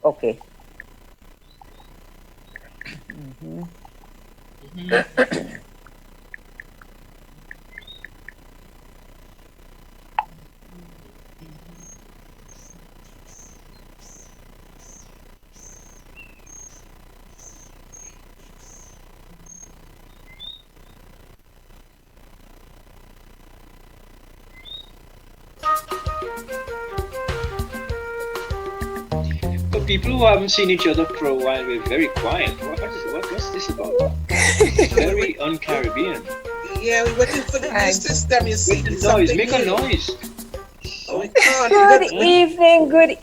Okay. For people who haven't seen each other for a while, we're very quiet. What's this about? Very un-Caribbean. Yeah, we're waiting for the new system, you see. Make the noise. Make a noise. Oh, we can't. Good evening, good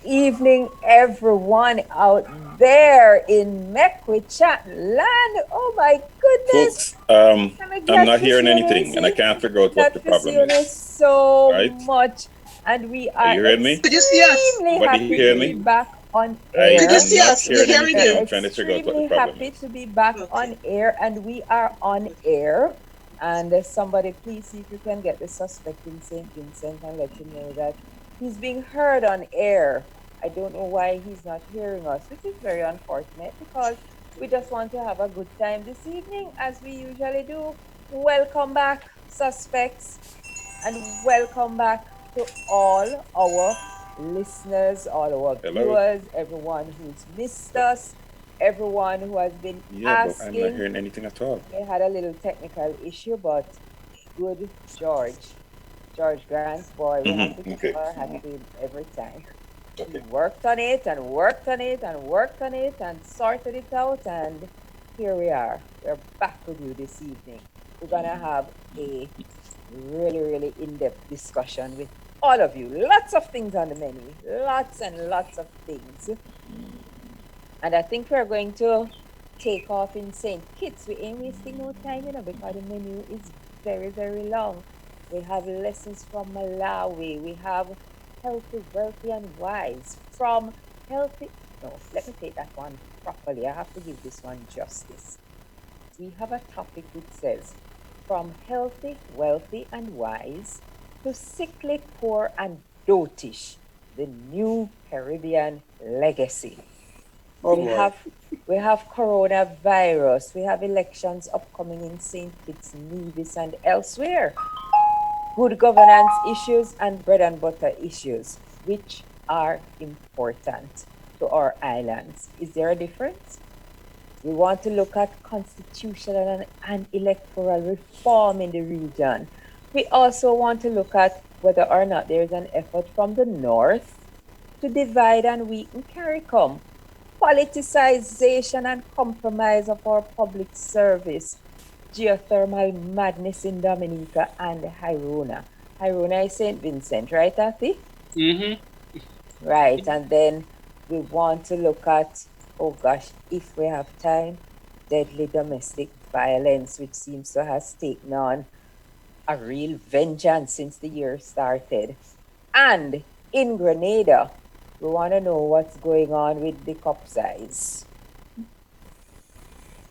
evening, everyone out there in Mek We Chat land. Oh my goodness. Folks, I'm not hearing anything and I can't figure out what the problem is. So Right? much. And we are you hearing me? Could you see us? extremely Somebody happy hear to me? be back on I air. Could you am see not us? We're hearing hearing anything. you. I'm trying to figure out what the Extremely problem happy is. to be back on air, and we are on air. And somebody, please see if you can get the suspect in St. Vincent and let him know that he's being heard on air. I don't know why he's not hearing us, which is very unfortunate because we just want to have a good time this evening, as we usually do. Welcome back, suspects, and welcome back to all our listeners, all our Hello? viewers, everyone who's missed us, everyone who has been Yeah, but I'm not asking. hearing anything at all. We had a little technical issue, but good George Grant's boy, we have to keep Okay. our hat to him every time. He Okay. worked on it and worked on it and worked on it and sorted it out, and here we are. We're back with you this evening. We're gonna have a really in-depth discussion with all of you. Lots of things on the menu, lots and lots of things. And I think we're going to take off in St. Kitts. We ain't wasting no time, because the menu is very long. We have lessons from Malawi. We have healthy, wealthy, and wise. From healthy, no, let me take that one properly. I have to give this one justice. We have a topic which says, from healthy, wealthy, and wise to sickly, poor, and dotish, the new Caribbean legacy. We have coronavirus. We have elections upcoming in St. Kitts, Nevis, and elsewhere. Good governance issues and bread and butter issues, which are important to our islands. Is there a difference? We want to look at constitutional and electoral reform in the region. We also want to look at whether or not there is an effort from the north to divide and weaken CARICOM. Politicization and compromise of our public service, geothermal madness in Dominica and Hirona. Hirona is St. Vincent, right, Athy? Right, and then we want to look at, oh gosh, if we have time, deadly domestic violence, which seems to have taken on a real vengeance since the year started. And in Grenada, we want to know what's going on with the cup size.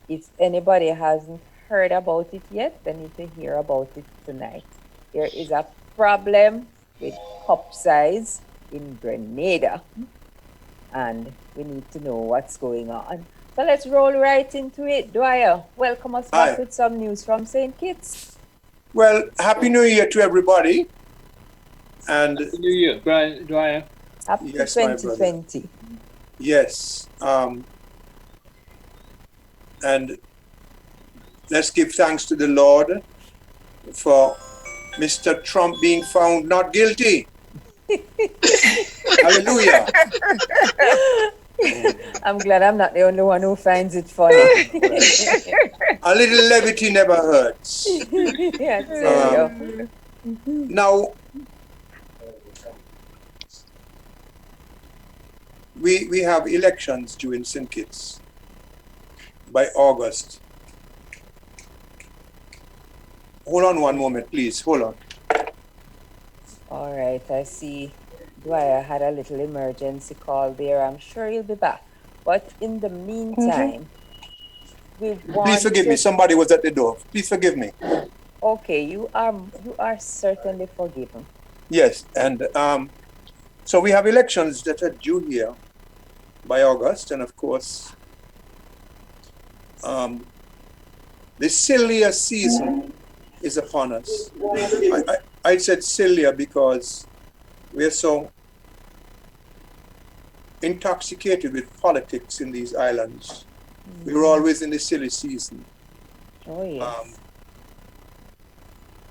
If anybody hasn't heard about it yet, they need to hear about it tonight. There is a problem with cup size in Grenada, and we need to know what's going on. So let's roll right into it. Dwyer, welcome us back with some news from St. Kitts. Well, Happy New Year to everybody. And Happy New Year, Brian Dwyer. Happy Yes, my brother. 2020. yes, and let's give thanks to the Lord for Mr. Trump being found not guilty. Hallelujah. I'm glad I'm not the only one who finds it funny. A little levity never hurts. Yeah, tell you. Now, we have elections due in St. Kitts by August. Hold on one moment, please. Hold on. All right, I see Dwyer had a little emergency call there. I'm sure he'll be back. But in the meantime, we want Please forgive me. Somebody was at the door. Please forgive me. Okay, you are certainly forgiven. Yes, and so we have elections that are due here by August, and of course, the Celia season is upon us. I said Celia because we are so intoxicated with politics in these islands. We were always in the silly season. Oh, yes.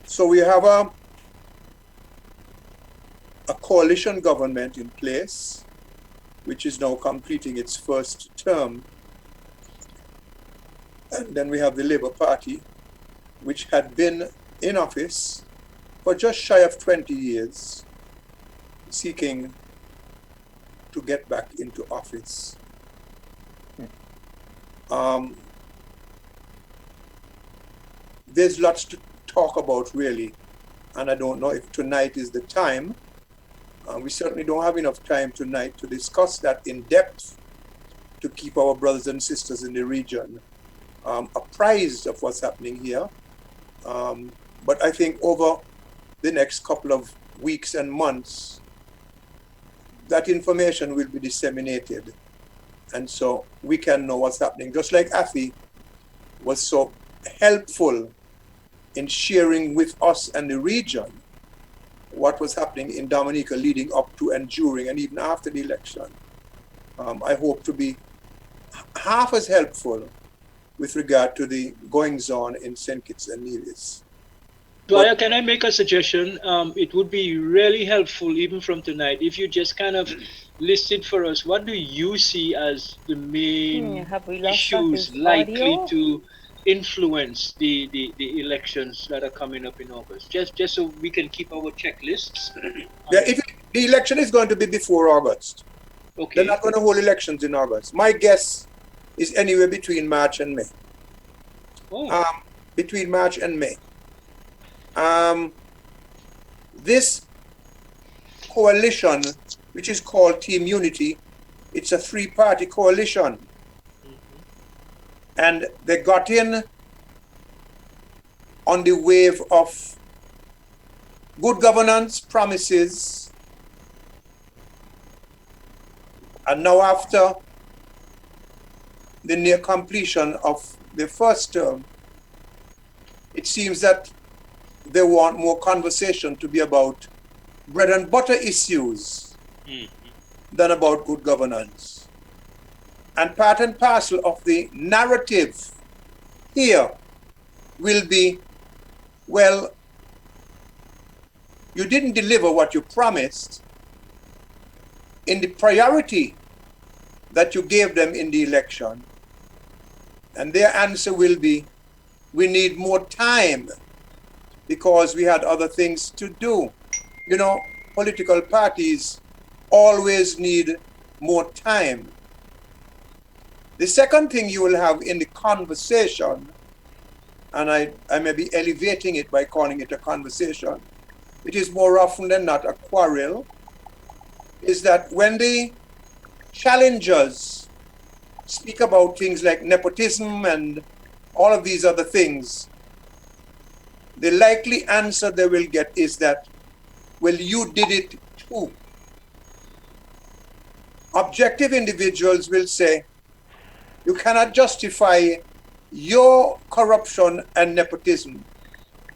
So we have a coalition government in place, which is now completing its first term. And then we have the Labour Party, which had been in office for just shy of 20 years, seeking to get back into office. There's lots to talk about, really, and I don't know if tonight is the time. We certainly don't have enough time tonight to discuss that in depth, to keep our brothers and sisters in the region apprised of what's happening here. But I think over the next couple of weeks and months, that information will be disseminated. And so we can know what's happening. Just like Afi was so helpful in sharing with us and the region what was happening in Dominica leading up to and during and even after the election. I hope to be half as helpful with regard to the goings-on in St. Kitts and Nevis. Dwyer, can I make a suggestion? It would be really helpful, even from tonight, if you just kind of listed for us, what do you see as the main issues likely to influence the elections that are coming up in August? Just so we can keep our checklists. Yeah, if the election is going to be before August. Okay. They're not going to hold elections in August. My guess is anywhere between March and May. Oh. Between March and May. This coalition, which is called Team Unity, it's a three-party coalition. And they got in on the wave of good governance promises. And now after the near completion of the first term, it seems that they want more conversation to be about bread and butter issues than about good governance. And part and parcel of the narrative here will be, well, you didn't deliver what you promised in the priority that you gave them in the election. And their answer will be, we need more time because we had other things to do. You know, political parties always need more time. The second thing you will have in the conversation, and I may be elevating it by calling it a conversation, it is more often than not a quarrel, is that when the challengers speak about things like nepotism and all of these other things, the likely answer they will get is that, well, you did it too. Objective individuals will say, you cannot justify your corruption and nepotism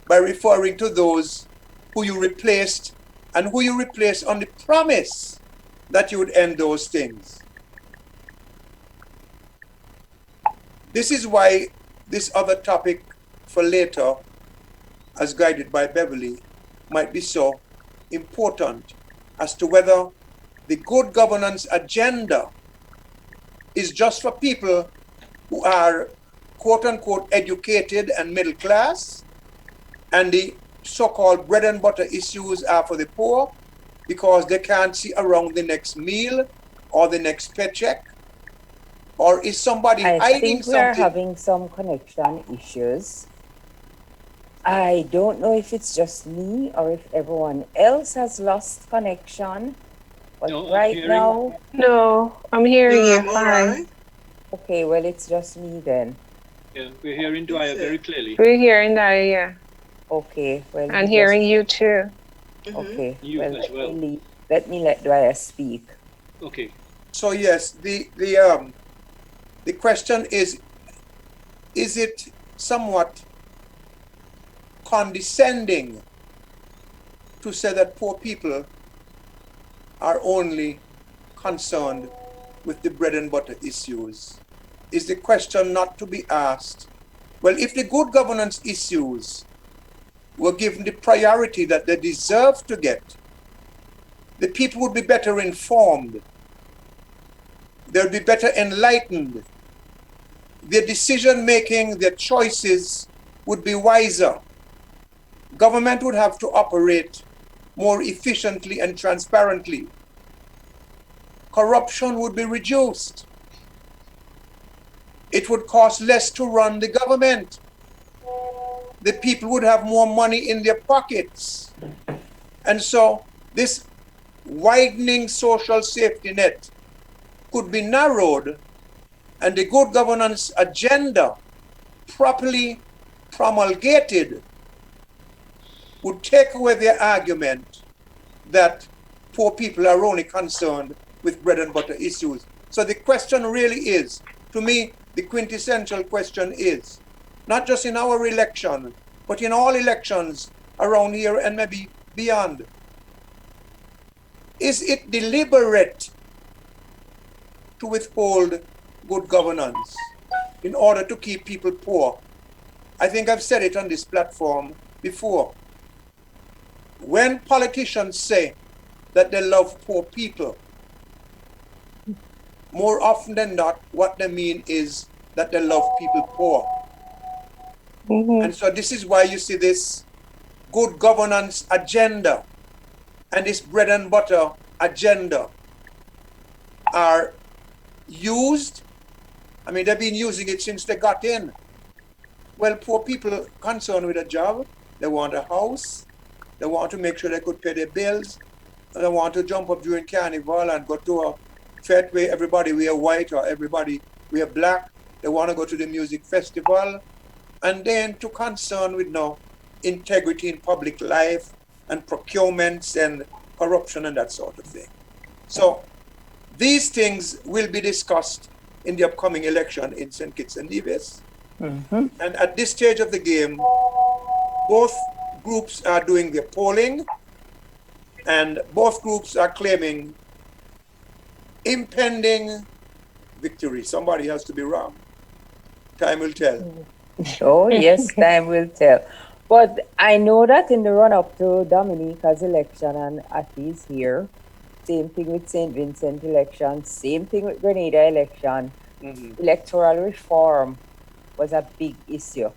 by referring to those who you replaced and who you replaced on the promise that you would end those things. This is why this other topic for later, as guided by Beverley, might be so important as to whether the good governance agenda is just for people who are quote-unquote educated and middle class, and the so-called bread and butter issues are for the poor because they can't see around the next meal or the next paycheck, or is somebody hiding something? I think we're having some connection issues. I don't know if it's just me or if everyone else has lost connection. But No, right now... No, I'm hearing you fine. Right. Okay, well, it's just me then. Yeah, we're hearing Dwyer very clearly. We're hearing that, yeah. Okay, well... And hearing you too. Okay, You well, as well. let me let Dwyer speak. Okay. So yes, the question is it somewhat condescending to say that poor people are only concerned with the bread and butter issues? Is the question not to be asked, well, if the good governance issues were given the priority that they deserve to get, the people would be better informed, they would be better enlightened, their decision making, their choices would be wiser. Government would have to operate more efficiently and transparently. Corruption would be reduced. It would cost less to run the government. The people would have more money in their pockets. And so this widening social safety net could be narrowed, and the good governance agenda properly promulgated would take away the argument that poor people are only concerned with bread and butter issues. So the question really is, to me, the quintessential question is, not just in our election, but in all elections around here and maybe beyond, is it deliberate to withhold good governance in order to keep people poor? I think I've said it on this platform before. When politicians say that they love poor people, more often than not, what they mean is that they love people poor. And so this is why you see this good governance agenda and this bread and butter agenda are used. I mean, they've been using it since they got in. Well, poor people concerned with a job, they want a house, they want to make sure they could pay their bills, and they want to jump up during carnival and go to a fete where everybody wear white or everybody wear black. They want to go to the music festival, and then to concern with integrity in public life and procurements and corruption and that sort of thing. So these things will be discussed in the upcoming election in St. Kitts and Nevis. And at this stage of the game, both groups are doing their polling, and both groups are claiming impending victory. Somebody has to be wrong. Time will tell. Oh, yes, time will tell. But I know that in the run-up to Dominica's election and Atti's here, same thing with St. Vincent election, same thing with Grenada election, electoral reform was a big issue.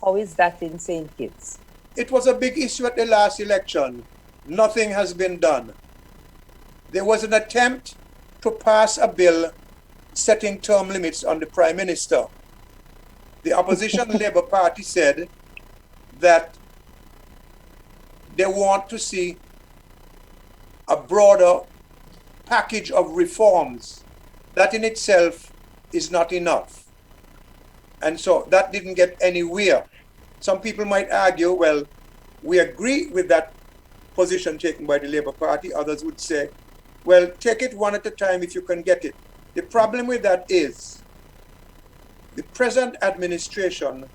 How is that in St. Kitts? It was a big issue at the last election. Nothing has been done. There was an attempt to pass a bill setting term limits on the Prime Minister. The opposition Labour Party said that they want to see a broader package of reforms. That in itself is not enough. And so that didn't get anywhere. Some people might argue, well, we agree with that position taken by the Labour Party. Others would say, well, take it one at a time if you can get it. The problem with that is the present administration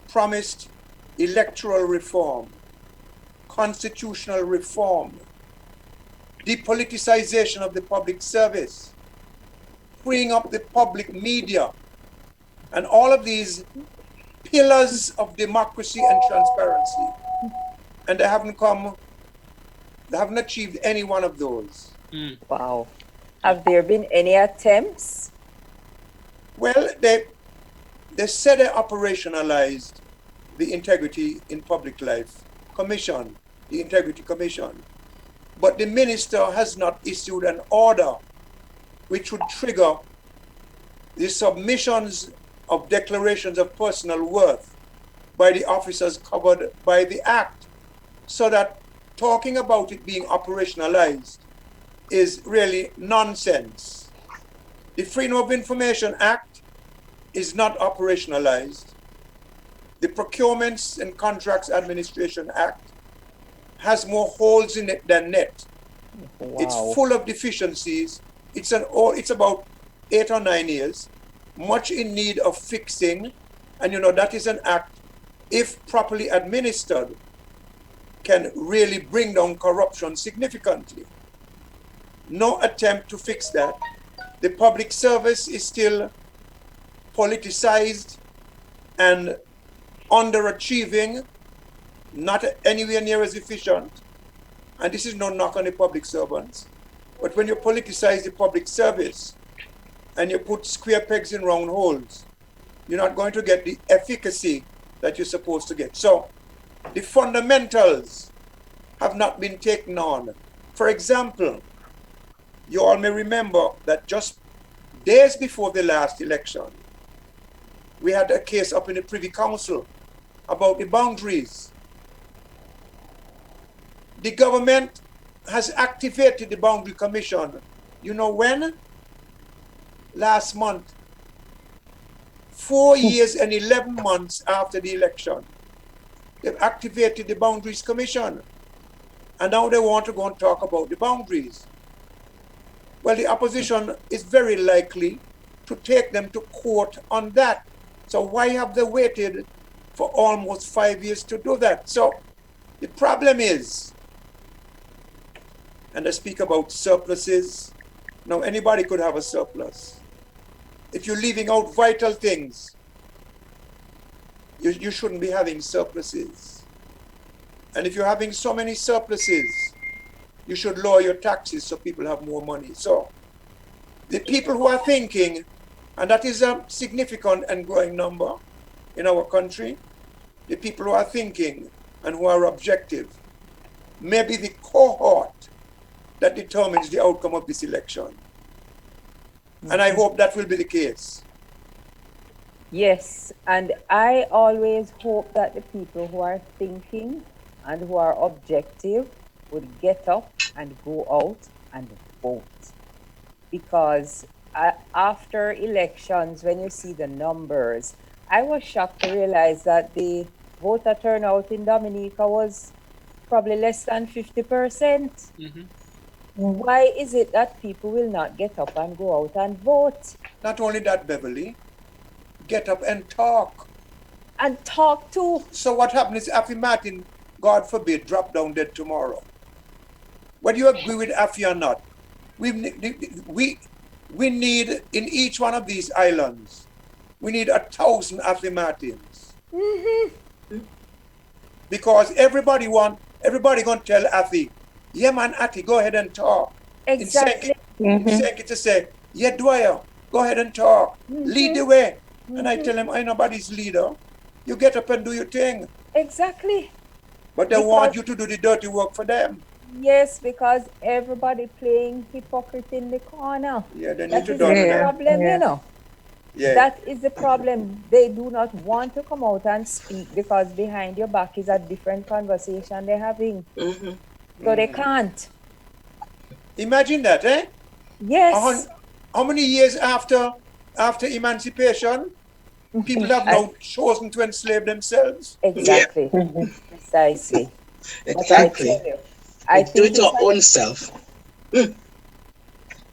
promised electoral reform, constitutional reform, depoliticization of the public service, freeing up the public media, and all of these pillars of democracy and transparency. And they haven't achieved any one of those. Wow. Have there been any attempts? Well, they said they operationalized the Integrity in Public Life Commission, the Integrity Commission. But the minister has not issued an order which would trigger the submissions of declarations of personal worth by the officers covered by the Act, so that talking about it being operationalized is really nonsense. The Freedom of Information Act is not operationalized. The Procurements and Contracts Administration Act has more holes in it than net. Wow. It's full of deficiencies, It's about 8 or 9 years, much in need of fixing. And that is an act, if properly administered, can really bring down corruption significantly. No attempt to fix that. The public service is still politicized and underachieving, not anywhere near as efficient. And this is no knock on the public servants. But when you politicize the public service and you put square pegs in round holes, you're not going to get the efficacy that you're supposed to get. So the fundamentals have not been taken on. For example, you all may remember that just days before the last election, we had a case up in the Privy Council about the boundaries. The government has activated the Boundary Commission. You know when? Last month. 4 years and 11 months after the election. They've activated the Boundaries Commission. And now they want to go and talk about the boundaries. Well, the opposition is very likely to take them to court on that. So why have they waited for almost 5 years to do that? So the problem is, and I speak about surpluses. Now, anybody could have a surplus. If you're leaving out vital things, you shouldn't be having surpluses. And if you're having so many surpluses, you should lower your taxes so people have more money. So the people who are thinking, and that is a significant and growing number in our country, the people who are thinking and who are objective, may be the cohort that determines the outcome of this election. And I hope that will be the case. Yes, and I always hope that the people who are thinking and who are objective would get up and go out and vote. Because after elections, when you see the numbers, I was shocked to realize that the voter turnout in Dominica was probably less than 50%. Mm-hmm. Why is it that people will not get up and go out and vote? Not only that, Beverly, get up and talk. And talk too. So what happens if Atherton Martin, God forbid, drop down dead tomorrow? Whether you agree with Afi or not, we need, in each one of these islands, we need 1,000 Atherton Martins. Mm-hmm. Because everybody gonna tell Afi, yeah man, Ati, go ahead and talk. Exactly. In to say, yeah Dwyer, go ahead and talk. Mm-hmm. Lead the way. Mm-hmm. And I tell him, I'm nobody's leader. You get up and do your thing. Exactly. But they want you to do the dirty work for them. Yes, because everybody playing hypocrite in the corner. Yeah, they need That to is do the that. problem, you know. Yeah. That is the problem. They do not want to come out and speak because behind your back is a different conversation they're having. Mm-hmm. So they can't. Imagine that, eh? Yes. How many years after emancipation, people have now chosen to enslave themselves? Exactly. Precisely. Exactly. I think do it to our own self.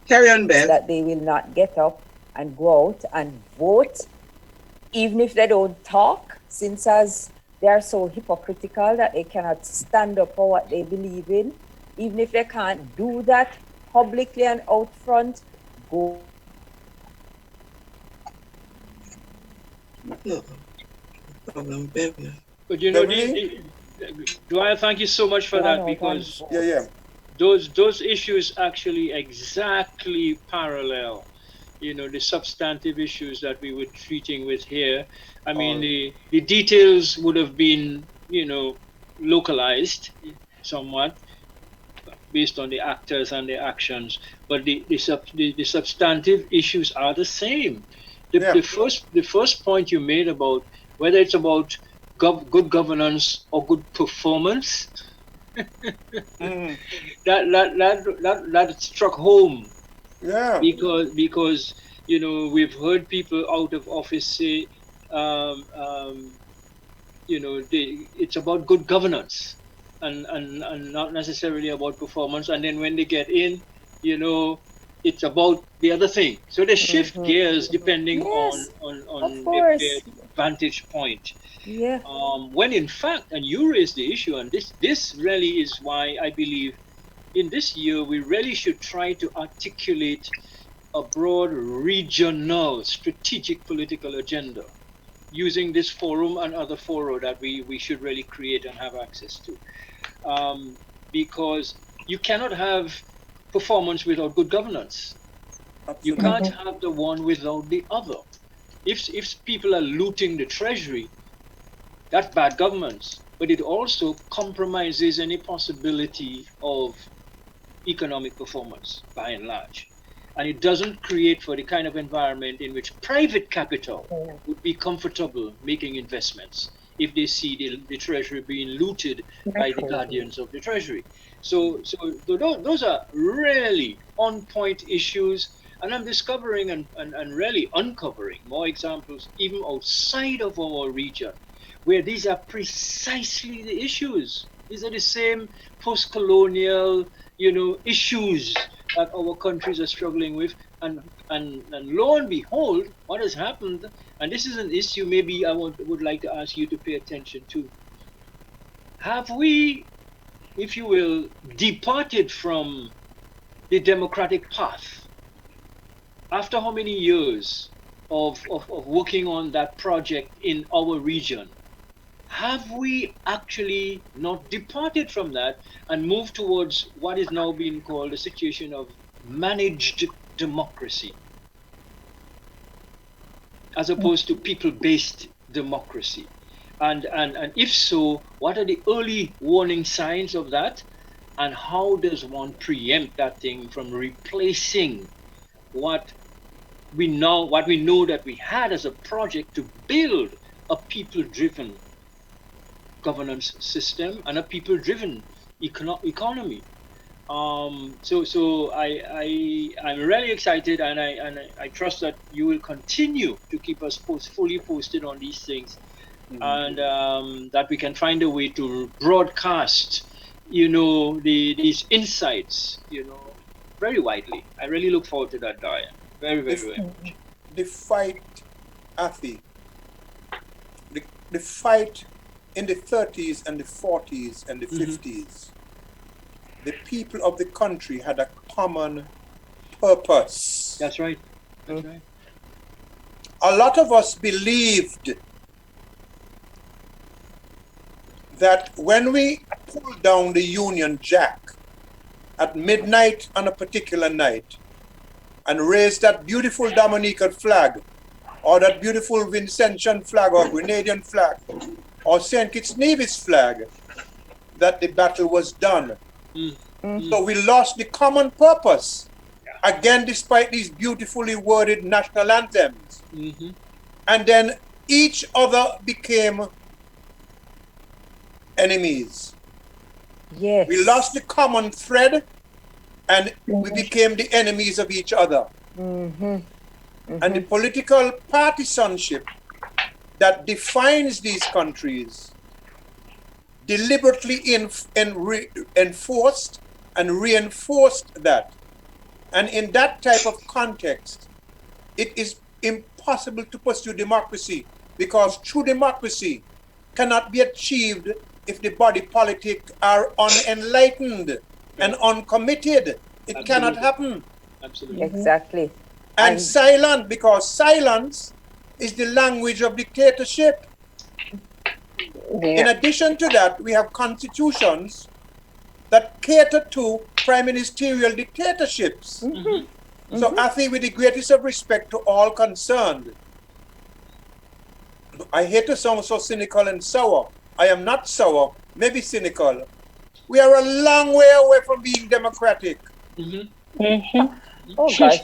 Carry on, Bev. that they will not get up and go out and vote, even if they don't talk, since as they are so hypocritical that they cannot stand up for what they believe in. Even if they can't do that publicly and out front, go. No problem, Bev. But you know, Dwyer, thank you so much for that, because those issues actually exactly parallel, you know, the substantive issues that we were treating with here. I mean, the details would have been, you know, localized somewhat based on the actors and the actions, but the substantive issues are the same. The first point you made about whether it's about good governance or good performance, that struck home. Yeah. Because you know, we've heard people out of office say, you know, it's about good governance and not necessarily about performance. And then when they get in, you know, it's about the other thing. So they shift gears depending Yes, on of their course. vantage point. Yeah. When in fact, and you raised the issue, and this really is why I believe in this year we really should try to articulate a broad regional strategic political agenda using this forum and other fora that we should really create and have access to. Because you cannot have performance without good governance. You can't have the one without the other. If people are looting the treasury, that's bad governance, but it also compromises any possibility of economic performance by and large. And it doesn't create for the kind of environment in which private capital would be comfortable making investments if they see the treasury being looted by the guardians of the treasury. So those are really on point issues. And I'm discovering and really uncovering more examples even outside of our region where these are precisely the issues. These are the same post-colonial, issues that our countries are struggling with. And lo and behold, what has happened, and this is an issue maybe I would like to ask you to pay attention to. Have we, if you will, departed from the democratic path after how many years of working on that project in our region? Have we actually not departed from that and moved towards what is now being called a situation of managed democracy, as opposed to people-based democracy? And if so, what are the early warning signs of that? And how does one preempt that thing from replacing what we know that we had as a project to build a people-driven governance system and a people-driven economy? So I'm really excited, and I trust that you will continue to keep us fully posted on these things, and that we can find a way to broadcast, these insights, very widely. I really look forward to that, Dwyer. Very much. The fight, Athi, the fight in the 30s and the 40s and the 50s, the people of the country had a common purpose. That's right. That's right. A lot of us believed that when we pulled down the Union Jack at midnight on a particular night and raised that beautiful Dominican flag, or that beautiful Vincentian flag, or Grenadian flag, or St. Kitts Nevis flag, that the battle was done. So we lost the common purpose, again, despite these beautifully worded national anthems. And then each other became enemies. Yes. We lost the common thread, and we became the enemies of each other. And the political partisanship that defines these countries deliberately enforced and reinforced that. And in that type of context, it is impossible to pursue democracy, because true democracy cannot be achieved if the body politic are unenlightened and uncommitted. It cannot happen. Absolutely. Exactly. And silent, because silence is the language of dictatorship. In addition to that, we have constitutions that cater to prime ministerial dictatorships. So I think, with the greatest of respect to all concerned, I hate to sound so cynical and sour. I am not sour, maybe cynical. We are a long way away from being democratic. Oh gosh.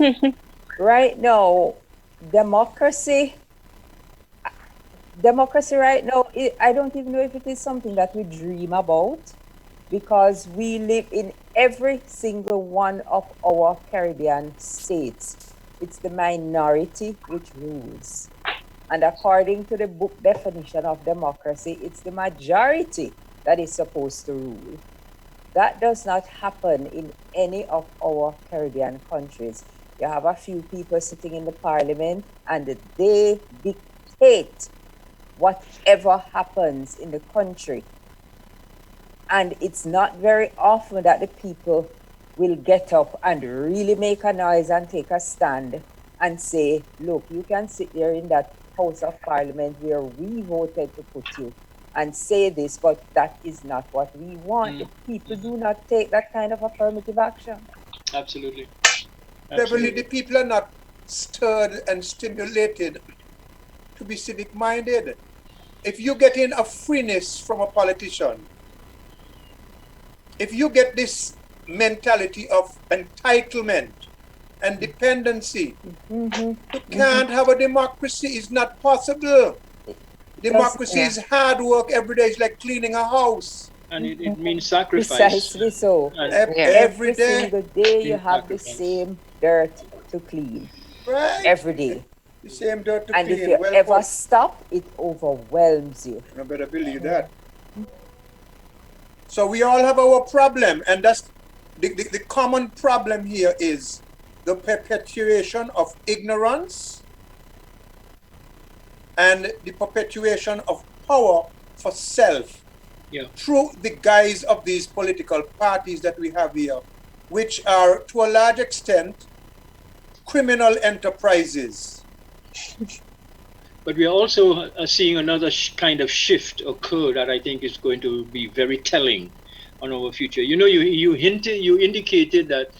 Right now, democracy right now, I don't even know if it is something that we dream about, because we live in every single one of our Caribbean states. It's the minority which rules. And according to the book definition of democracy, it's the majority that is supposed to rule. That does not happen in any of our Caribbean countries. You have a few people sitting in the parliament and they dictate whatever happens in the country. And it's not very often that the people will get up and really make a noise and take a stand and say, look, you can sit there in that House of Parliament where we voted to put you and say this, but that is not what we want. The people do not take that kind of affirmative action. Absolutely. Beverly, the people are not stirred and stimulated to be civic-minded. If you get in a freeness from a politician, if you get this mentality of entitlement and dependency, you can't have a democracy. It's not possible. Democracy is hard work every day. It's like cleaning a house. And it means sacrifice. Precisely so. Every day. Single day you have the same dirt to clean. Right. Every day. The same dirt to clean. And if you ever stop, it overwhelms you. I better believe that. So we all have our problem, and that's the common problem here is the perpetuation of ignorance and the perpetuation of power for self through the guise of these political parties that we have here, which are to a large extent criminal enterprises. But we are also seeing another kind of shift occur that I think is going to be very telling on our future. You know, you indicated that,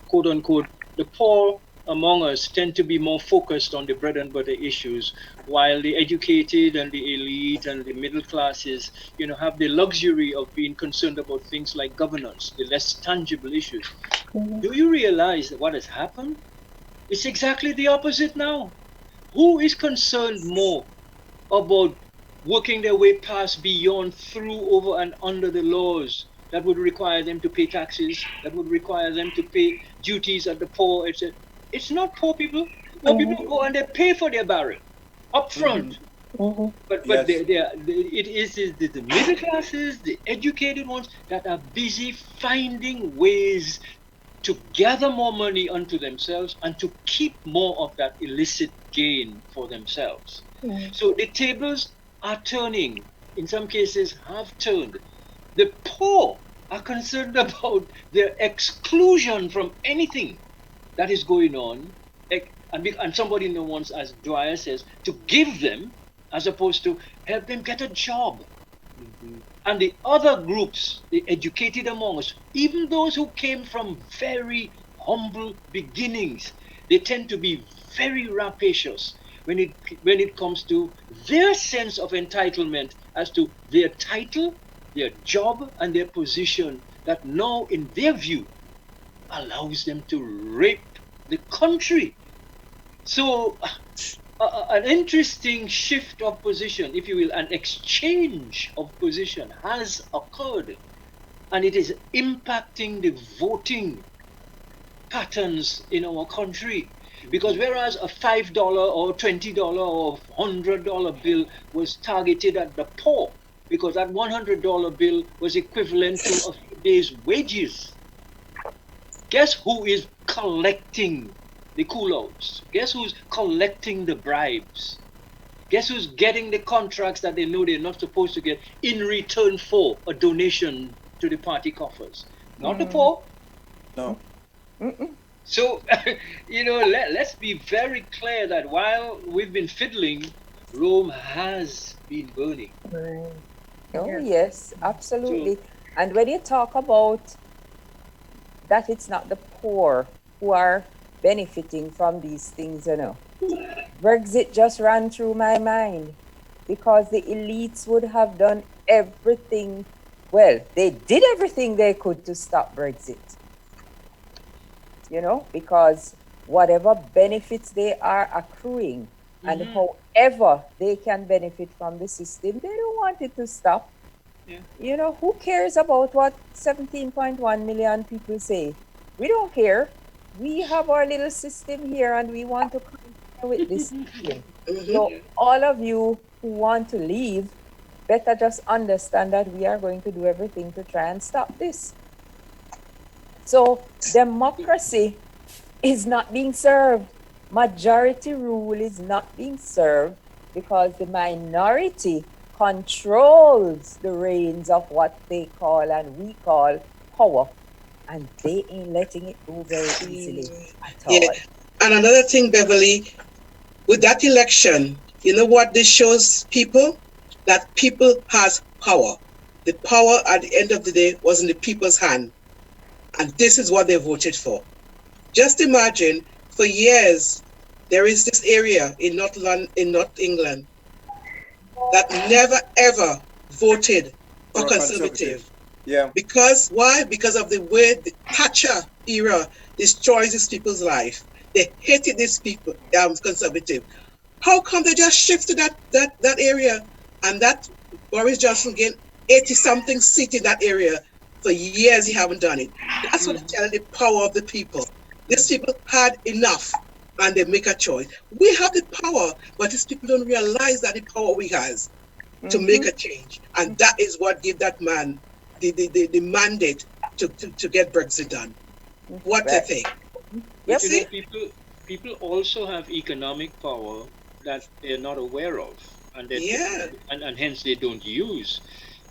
quote unquote, the poor among us tend to be more focused on the bread and butter issues, while the educated and the elite and the middle classes, you know, have the luxury of being concerned about things like governance, the less tangible issues. Do you realize that what has happened? It's exactly the opposite now. Who is concerned more about working their way past, beyond, through, over, and under the laws that would require them to pay taxes, that would require them to pay duties at the poor, etc.? It's not poor people. Poor people go and they pay for their barrel up front. But it is the middle classes, the educated ones that are busy finding ways to gather more money unto themselves and to keep more of that illicit gain for themselves. So the tables are turning, in some cases have turned. The poor are concerned about their exclusion from anything that is going on, and somebody wants, as Dwyer says, to give them as opposed to help them get a job. And the other groups, the educated among us, even those who came from very humble beginnings, they tend to be very rapacious when it comes to their sense of entitlement as to their title, their job, and their position that now, in their view, allows them to rape the country. So an interesting shift of position, if you will, an exchange of position has occurred, and it is impacting the voting patterns in our country. Because whereas a $5 or $20 or $100 bill was targeted at the poor, because that $100 bill was equivalent to a day's wages, guess who is collecting the call-outs? Guess who's collecting the bribes? Guess who's getting the contracts that they know they're not supposed to get in return for a donation to the party coffers? Not the poor. No. So, you know, let's be very clear that while we've been fiddling, Rome has been burning. Oh, yes, absolutely. And when you talk about that, it's not the poor who are benefiting from these things, you know. Brexit just ran through my mind because the elites would have done everything. Well, they did everything they could to stop Brexit, you know, because whatever benefits they are accruing and however they can benefit from the system, they don't want it to stop. You know, who cares about what 17.1 million people say? We don't care. We have our little system here and we want to continue with this system. So all of you who want to leave, better just understand that we are going to do everything to try and stop this. So democracy is not being served. Majority rule is not being served because the minority controls the reins of what they call and we call power. And they ain't letting it go very easily at all. Yeah. And another thing, Beverly, with that election, you know what this shows people? That people has power. The power at the end of the day was in the people's hand. And this is what they voted for. Just imagine, for years, there is this area in North England that never ever voted for conservative. Yeah. Because why? Because of the way the Thatcher era destroys these people's life. They hated these people, conservative. How come they just shifted that area and that Boris Johnson gained 80-something seat in that area? For years he haven't done it. That's what I'm telling the power of the people. These people had enough and they make a choice. We have the power, but these people don't realize that the power we has to make a change. And that is what gave that man the mandate to get Brexit done. What do you think? But you know, people also have economic power that they're not aware of, and and hence they don't use.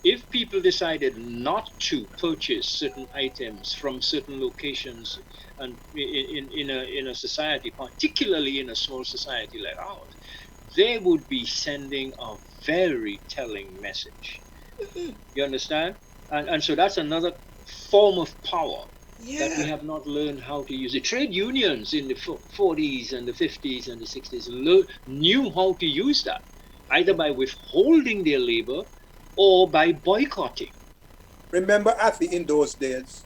If people decided not to purchase certain items from certain locations, and in a society, particularly in a small society like ours, they would be sending a very telling message. You understand? And so that's another form of power that we have not learned how to use. The trade unions in the 40s and the 50s and the 60s knew how to use that, either by withholding their labor or by boycotting. Remember, Athy, in those days,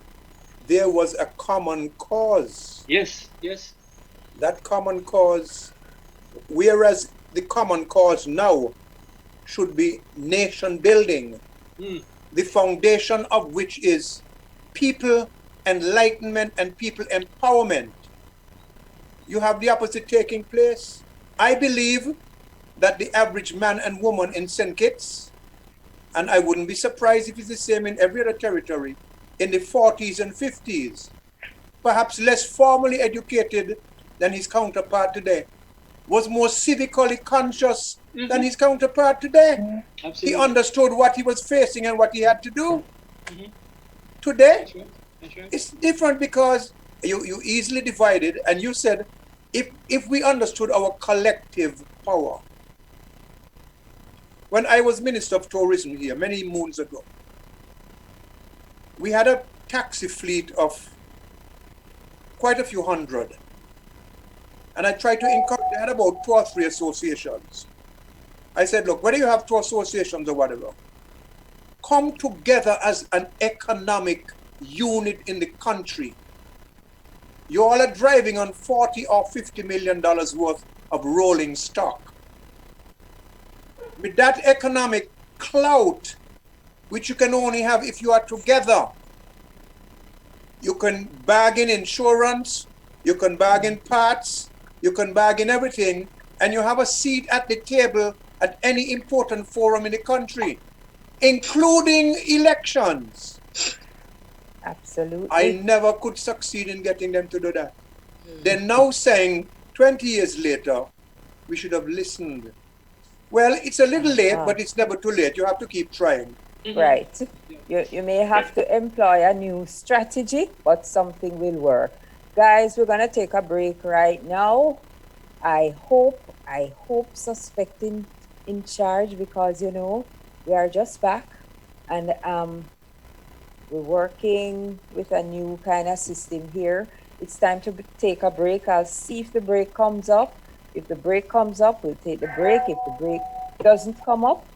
there was a common cause. Yes, yes. That common cause, whereas the common cause now should be nation building, the foundation of which is people enlightenment and people empowerment. You have the opposite taking place. I believe that the average man and woman in St. Kitts, and I wouldn't be surprised if it's the same in every other territory, in the 40s and 50s, perhaps less formally educated than his counterpart today, was more civically conscious than his counterpart today. Absolutely. He understood what he was facing and what he had to do. Today, That's right. it's different because you easily divided, and you said, if we understood our collective power. When I was Minister of Tourism here many moons ago, we had a taxi fleet of quite a few hundred. And I tried to encourage, they had about 2 or 3 associations. I said, look, whether you have 2 associations or whatever, come together as an economic unit in the country. You all are driving on $40 or $50 million worth of rolling stock. With that economic clout, which you can only have if you are together, you can bargain insurance, you can bargain parts, you can bargain everything, and you have a seat at the table at any important forum in the country, including elections. Absolutely. I never could succeed in getting them to do that. They're now saying, 20 years later, we should have listened. Well, it's a little late, but it's never too late. You have to keep trying. Right. You may have to employ a new strategy, but something will work. Guys, we're going to take a break right now. I hope suspecting in charge, because, you know, we are just back and we're working with a new kind of system here. It's time to take a break. I'll see if the break comes up. If the break comes up, we'll take the break. If the break doesn't come up,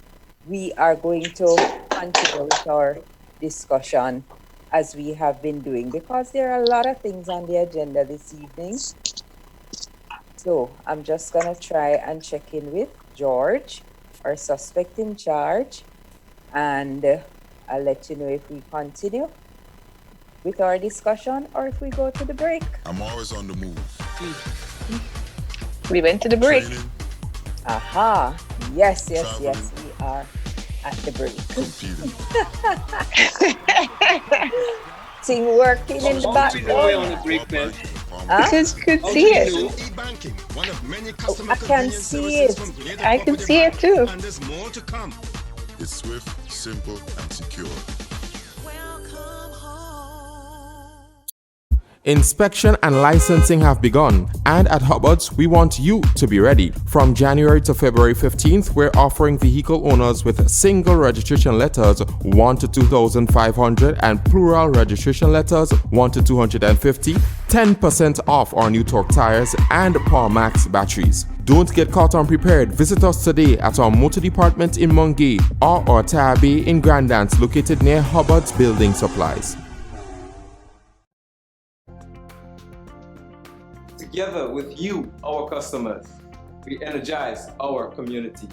we are going to continue with our discussion as we have been doing, because there are a lot of things on the agenda this evening. So I'm just going to try and check in with George, our suspect in charge, and I'll let you know if we continue with our discussion or if we go to the break. I'm always on the move. We went to the break. Training, Aha. Yes, we are. at the break. Competing. Thing working in the background. Because you could see it. I can see it. I can see it too. And there's more to come. It's swift, simple, and secure. Inspection and licensing have begun, and at Hubbard's, we want you to be ready. From January to February 15th, we're offering vehicle owners with single registration letters 1 to 2,500 and plural registration letters 1 to 250, 10% off our new Torque tires and Power Max batteries. Don't get caught unprepared. Visit us today at our motor department in Mungay or our tire bay in Grandance, located near Hubbard's Building Supplies. Together with you, our customers, we energize our community.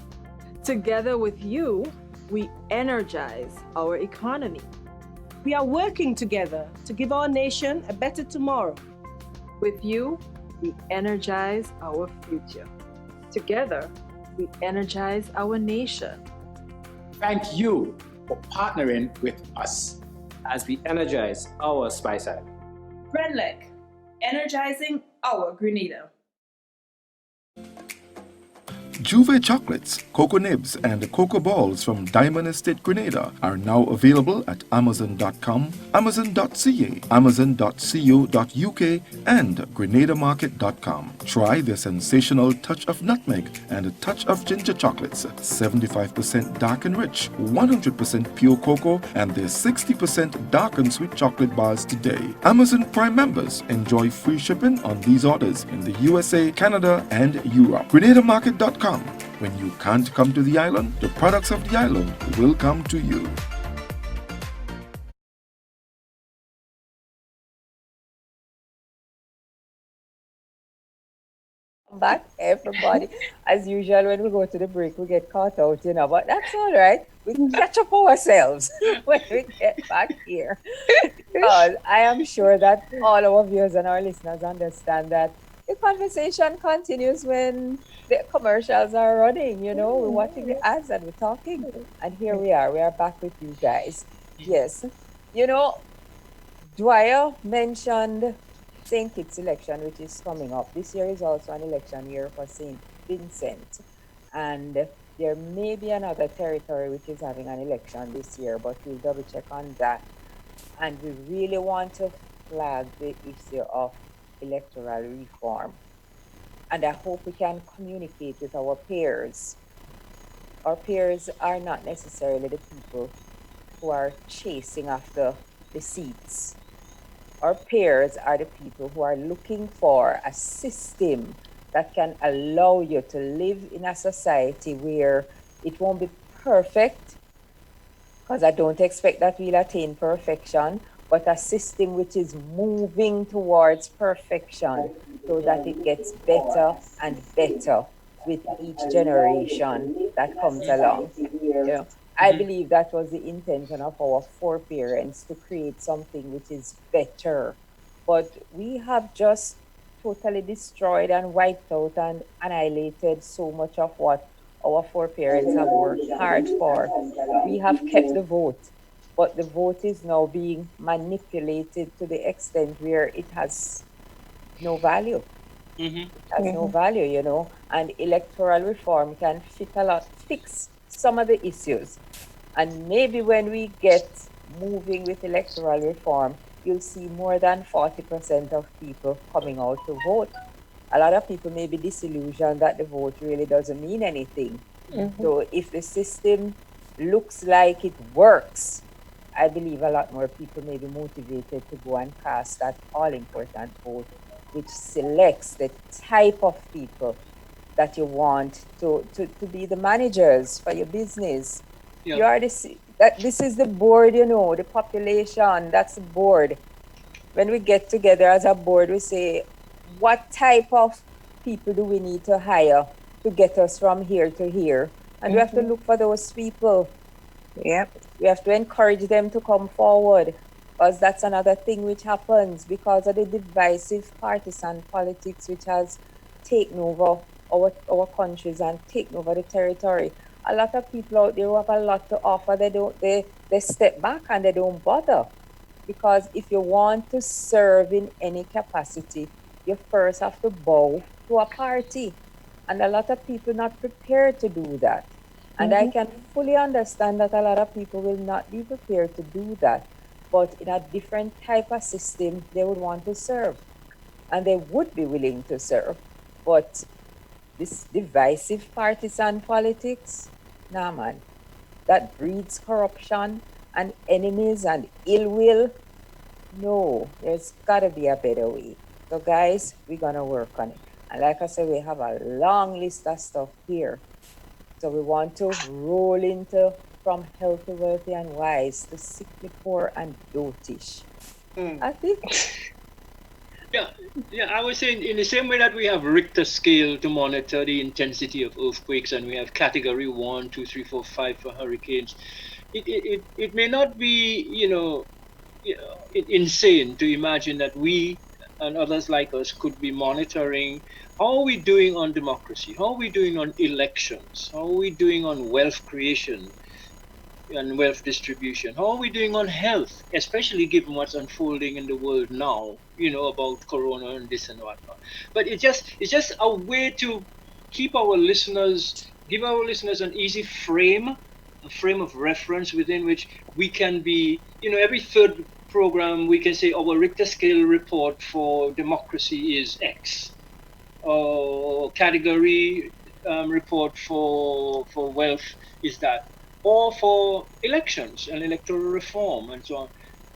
Together with you, we energize our economy. We are working together to give our nation a better tomorrow. With you, we energize our future. Together, we energize our nation. Thank you for partnering with us as we energize our Speyside. Grenlec, energizing our Grenada. Juve chocolates, cocoa nibs, and cocoa balls from Diamond Estate Grenada are now available at Amazon.com, Amazon.ca, Amazon.co.uk, and GrenadaMarket.com. Try the sensational touch of nutmeg and a touch of ginger chocolates, 75% dark and rich, 100% pure cocoa, and their 60% dark and sweet chocolate bars today. Amazon Prime members enjoy free shipping on these orders in the USA, Canada, and Europe. GrenadaMarket.com. When you can't come to the island, the products of the island will come to you. Back, everybody. As usual, when we go to the break, we get caught out, but that's all right. We can catch up ourselves when we get back here. Because I am sure that all our viewers and our listeners understand that the conversation continues when the commercials are running, we're watching the ads and we're talking. And here we are back with you guys. Yes. Dwyer mentioned St. Kitts election, which is coming up. This year is also an election year for St. Vincent. And there may be another territory which is having an election this year, but we'll double check on that. And we really want to flag the issue of electoral reform. And I hope we can communicate with our peers. Our peers are not necessarily the people who are chasing after the seats. Our peers are the people who are looking for a system that can allow you to live in a society where it won't be perfect, because I don't expect that we'll attain perfection, but a system which is moving towards perfection so that it gets better and better with each generation that comes along. I believe that was the intention of our foreparents, to create something which is better. But we have just totally destroyed and wiped out and annihilated so much of what our foreparents have worked hard for. We have kept the vote, but the vote is now being manipulated to the extent where it has no value. It has no value, and electoral reform can fix some of the issues. And maybe when we get moving with electoral reform, you'll see more than 40% of people coming out to vote. A lot of people may be disillusioned that the vote really doesn't mean anything. So if the system looks like it works, I believe a lot more people may be motivated to go and cast that all-important vote, which selects the type of people that you want to be the managers for your business. You are this is the board, the population, that's the board. When we get together as a board, we say, what type of people do we need to hire to get us from here to here? And we have to look for those people. We have to encourage them to come forward, because that's another thing which happens because of the divisive partisan politics which has taken over our countries and taken over the territory. a lot of people out there who have a lot to offer, they step back and they don't bother. Because if you want to serve in any capacity, you first have to bow to a party. And a lot of people not prepared to do that. And I can fully understand that a lot of people will not be prepared to do that. But in a different type of system, they would want to serve. And they would be willing to serve. But this divisive partisan politics, nah man, that breeds corruption and enemies and ill will. No, there's gotta be a better way. So guys, we're gonna work on it. And like I said, we have a long list of stuff here. So we want to roll into from healthy, wealthy, and wise to sickly, poor, and dotish. I think. Yeah, I was saying in the same way that we have Richter scale to monitor the intensity of earthquakes, and we have category 1, 2, 3, 4, 5 for hurricanes. It may not be, insane to imagine that we and others like us could be monitoring how are we doing on democracy, how are we doing on elections, how are we doing on wealth creation and wealth distribution, how are we doing on health, especially given what's unfolding in the world now, about corona and this and whatnot. But it's just a way to keep our listeners, give our listeners an easy frame, a frame of reference within which we can be, every third program we can say our Richter scale report for democracy is X, or category report for wealth is that, or for elections and electoral reform and so on.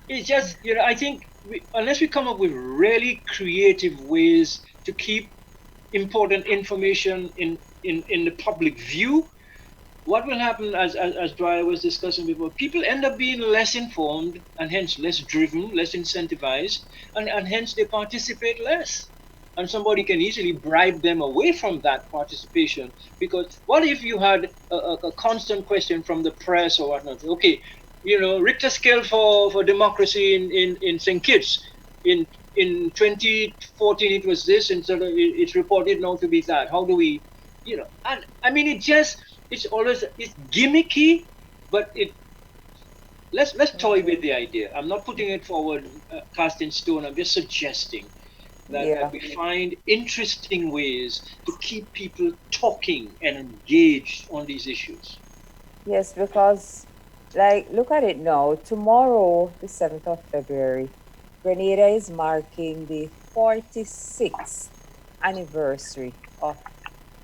It's just, I think unless we come up with really creative ways to keep important information in the public view, what will happen, as Dwyer was discussing before, people end up being less informed and hence less driven, less incentivized, and hence they participate less. And somebody can easily bribe them away from that participation. Because what if you had a constant question from the press or whatnot? Okay, Richter scale for democracy in St. Kitts. In 2014 it was this, and so it's reported now to be that. How do we, and I mean it's gimmicky, but let's toy with the idea. I'm not putting it forward cast in stone. I'm just suggesting that we find interesting ways to keep people talking and engaged on these issues. Yes, because look at it now. Tomorrow, the 7th of February, Grenada is marking the 46th anniversary of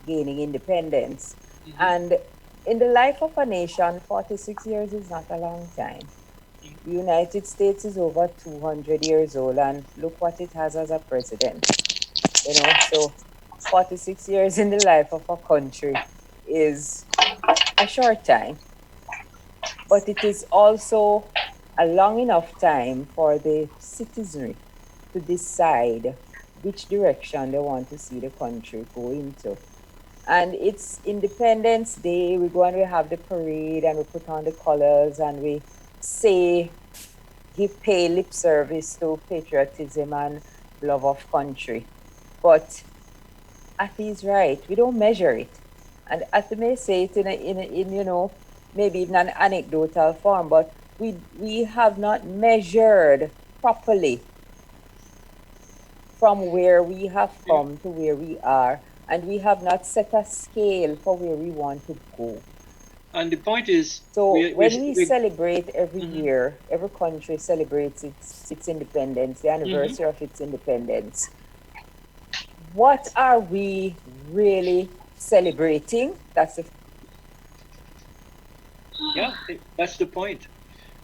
gaining independence. And in the life of a nation, 46 years is not a long time. The United States is over 200 years old, and look what it has as a president. So 46 years in the life of a country is a short time. But it is also a long enough time for the citizenry to decide which direction they want to see the country go into. And it's Independence Day. We go and we have the parade and we put on the colors and we pay lip service to patriotism and love of country. But Athy is right. We don't measure it. And Athy may say it in maybe even an anecdotal form, but we have not measured properly from where we have come to where we are. And we have not set a scale for where we want to go. And the point is... So when we celebrate every year, every country celebrates its independence, the anniversary of its independence. What are we really celebrating? That's the point.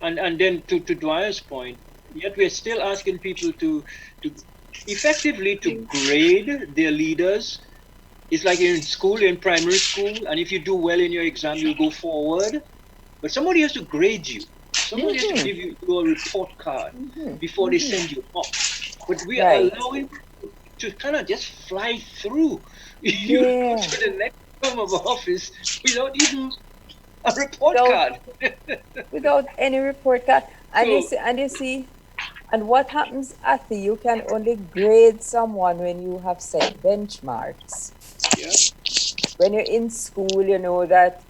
And then to Dwyer's point, yet we're still asking people to effectively to grade their leaders. It's like you're in school, you're in primary school, and if you do well in your exam, you go forward. But somebody has to grade you. Somebody has to give you a report card before they send you up. But we are allowing to kind of just fly through to the next term of office without even a report card. Without any report card. And you see, and what happens after you can only grade someone when you have set benchmarks. When you're in school, you know that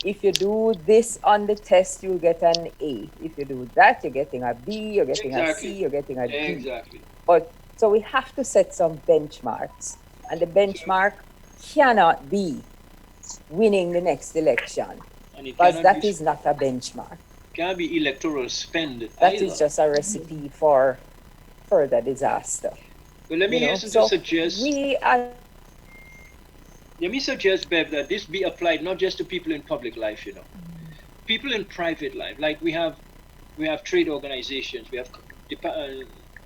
if you do this on the test, you'll get an A. If you do that, you're getting a B, you're getting a C, you're getting a D. Exactly. But so we have to set some benchmarks, and the benchmark cannot be winning the next election, because that is not a benchmark. Can't be electoral spend. That is just a recipe for further disaster. Well, let me suggest. Let me suggest, Bev, that this be applied not just to people in public life, people in private life. Like we have trade organizations, we have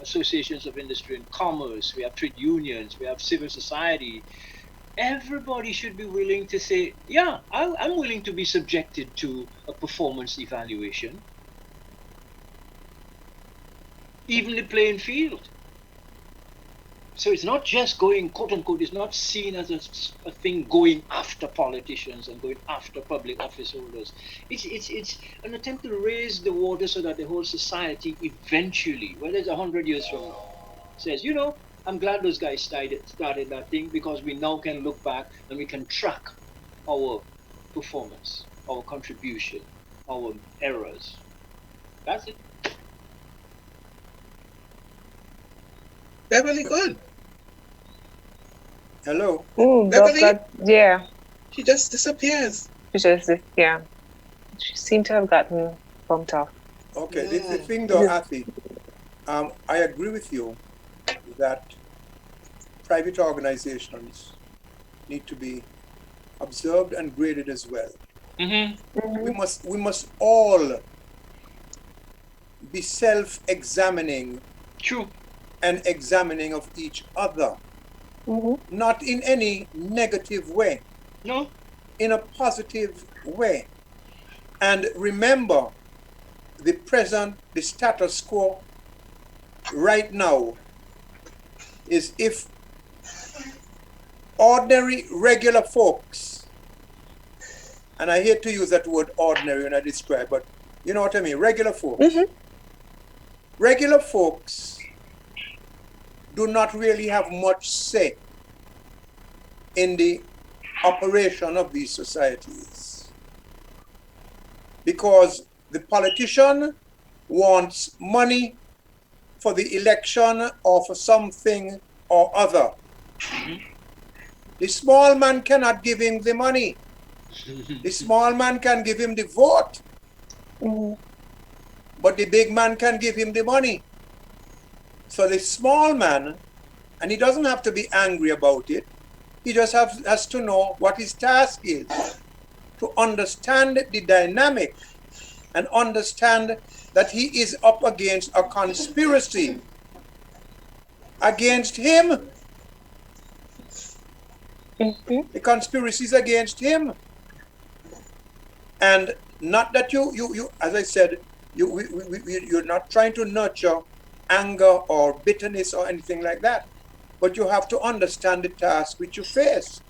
associations of industry and commerce, we have trade unions, we have civil society. Everybody should be willing to say, yeah, I'm willing to be subjected to a performance evaluation. Even the playing field. So it's not just going, quote unquote, it's not seen as a thing going after politicians and going after public office holders. It's an attempt to raise the water so that the whole society eventually, whether it's 100 years from now, says, I'm glad those guys started that thing, because we now can look back and we can track our performance, our contribution, our errors. That's it. Beverly, good. Hello. Beverly? Yeah. She just disappears. She seemed to have gotten bumped off. Okay, the thing though, Afi, I agree with you that private organizations need to be observed and graded as well. We must all be self-examining. True. And examining of each other. Not in any negative way. No. In a positive way. And remember, the status quo right now is if ordinary, regular folks, and I hate to use that word ordinary when I describe, but you know what I mean, regular folks. Regular folks do not really have much say in the operation of these societies, because the politician wants money for the election or for something or other. The small man cannot give him the money. The small man can give him the vote, but the big man can give him the money. So the small man, and he doesn't have to be angry about it, he just has to know what his task is, to understand the dynamic and understand that he is up against a conspiracy against him. The conspiracy is against him. And not that you as I said, you're not trying to nurture anger or bitterness or anything like that. But you have to understand the task which you face.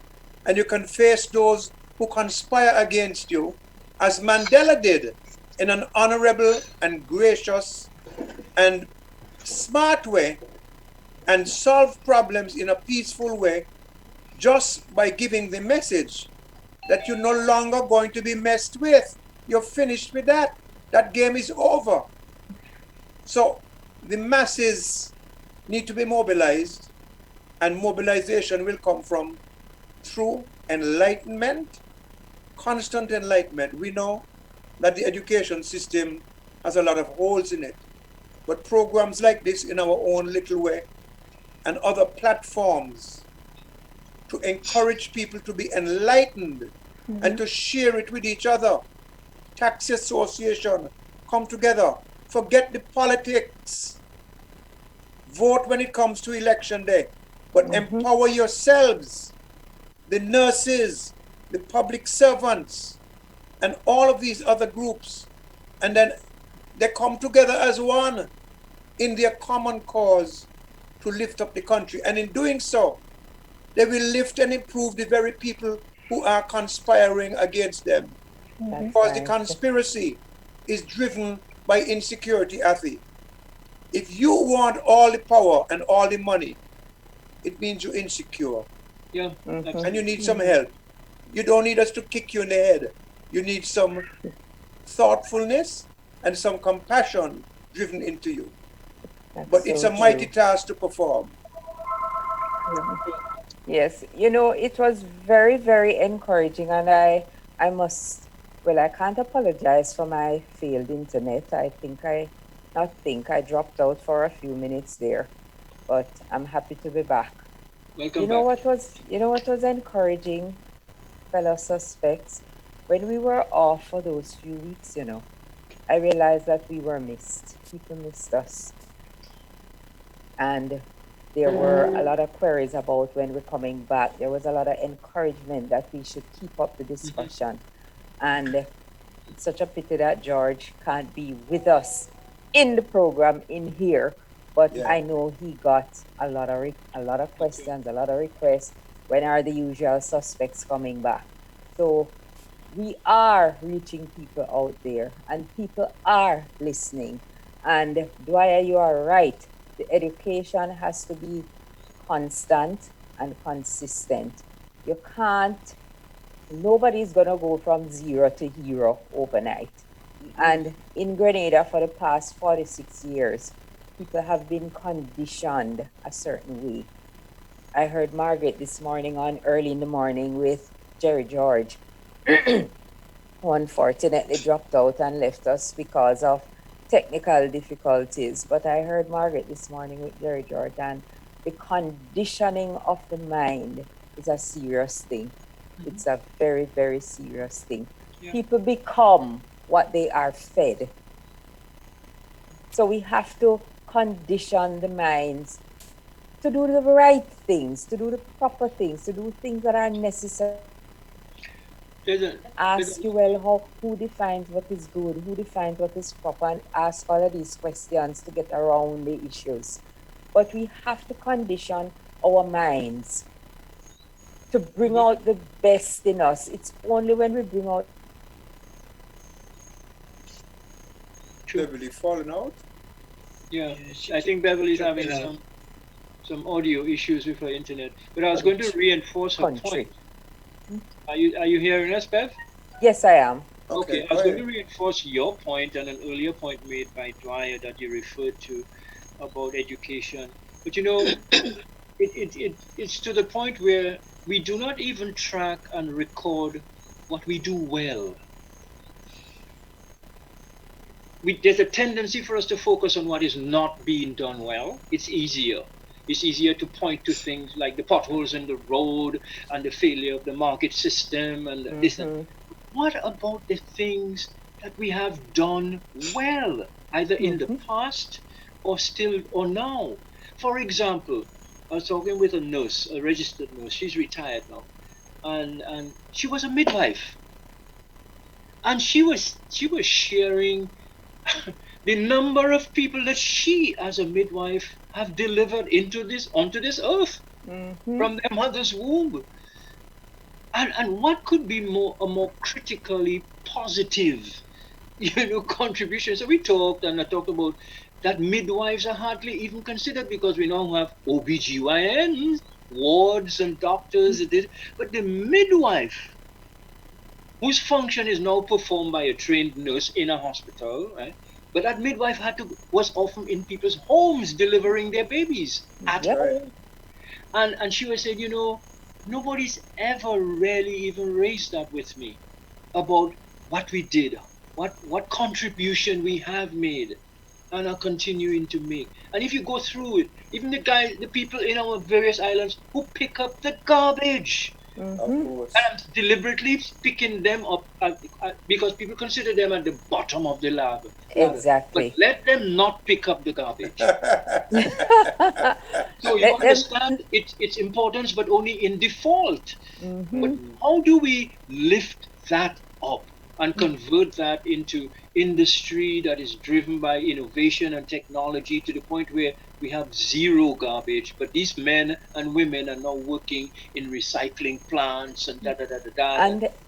And you can face those who conspire against you, as Mandela did, in an honorable and gracious and smart way, and solve problems in a peaceful way, just by giving the message that you're no longer going to be messed with. You're finished with that. That game is over. So the masses need to be mobilized, and mobilization will come from through enlightenment, constant enlightenment. We know that the education system has a lot of holes in it, but programs like this in our own little way and other platforms to encourage people to be enlightened and to share it with each other. Taxi association, come together, forget the politics. Vote when it comes to election day, but empower yourselves, the nurses, the public servants, and all of these other groups. And then they come together as one in their common cause to lift up the country. And in doing so, they will lift and improve the very people who are conspiring against them. Because the conspiracy is driven by insecurity, Athi. If you want all the power and all the money, it means you're insecure. Yeah. And you need some help. You don't need us to kick you in the head. You need some thoughtfulness and some compassion driven into you. But it's a mighty task to perform. Yes, you know, it was very, very encouraging, and I must, well, I can't apologize for my failed internet. I dropped out for a few minutes there, but I'm happy to be back. Welcome You know back. what was encouraging, fellow suspects? When we were off for those few weeks, you know, I realized that we were missed. People missed us. And there were a lot of queries about when we're coming back. There was a lot of encouragement that we should keep up the discussion. And it's such a pity that George can't be with us in the program in here. But I know he got a lot of questions, a lot of requests. When are the usual suspects coming back? So we are reaching people out there, and people are listening. And Dwyer, you are right. The education has to be constant and consistent. You can't, nobody's gonna go from 0 to hero overnight. And in Grenada for the past 46 years, people have been conditioned a certain way. I heard Margaret this morning on Early in the Morning with Jerry George, who unfortunately dropped out and left us because of technical difficulties. But I heard Margaret this morning with Jerry George, and the conditioning of the mind is a serious thing. It's a very, very serious thing. People become what they are fed. So we have to condition the minds to do the right things, to do the proper things, to do things that are necessary. Ask you, well, who defines what is good, who defines what is proper, and ask all of these questions to get around the issues. But we have to condition our minds to bring out the best in us. It's only when we bring out... Beverly falling out? Yeah, I think Beverly's having some audio issues with her internet. But I was going to reinforce her point. Are you hearing us, Bev? Yes, I am. Okay, I was going to reinforce your point and an earlier point made by Dwyer that you referred to about education. But you know, it's to the point where we do not even track and record what we do well. There's a tendency for us to focus on what is not being done well. It's easier. It's easier to point to things like the potholes in the road and the failure of the market system and this. And what about the things that we have done well, either in the past or now? For example, I was talking with a nurse, a registered nurse. She's retired now, and she was a midwife, and she was sharing the number of people that she, as a midwife, have delivered onto this earth from their mother's womb. And what could be a more critically positive, contribution? So we talked, and I talked about that midwives are hardly even considered because we now have OBGYNs, wards and doctors, but the midwife, whose function is now performed by a trained nurse in a hospital, right? But that midwife was often in people's homes delivering their babies at home. And she was saying, nobody's ever really even raised that with me about what we did, what contribution we have made and are continuing to make. And if you go through it, even the people in our various islands who pick up the garbage, and deliberately picking them up because people consider them at the bottom of the ladder. Exactly. But let them not pick up the garbage. So you understand its importance, but only in default. But how do we lift that up and convert that into industry that is driven by innovation and technology to the point where we have zero garbage, but these men and women are now working in recycling plants and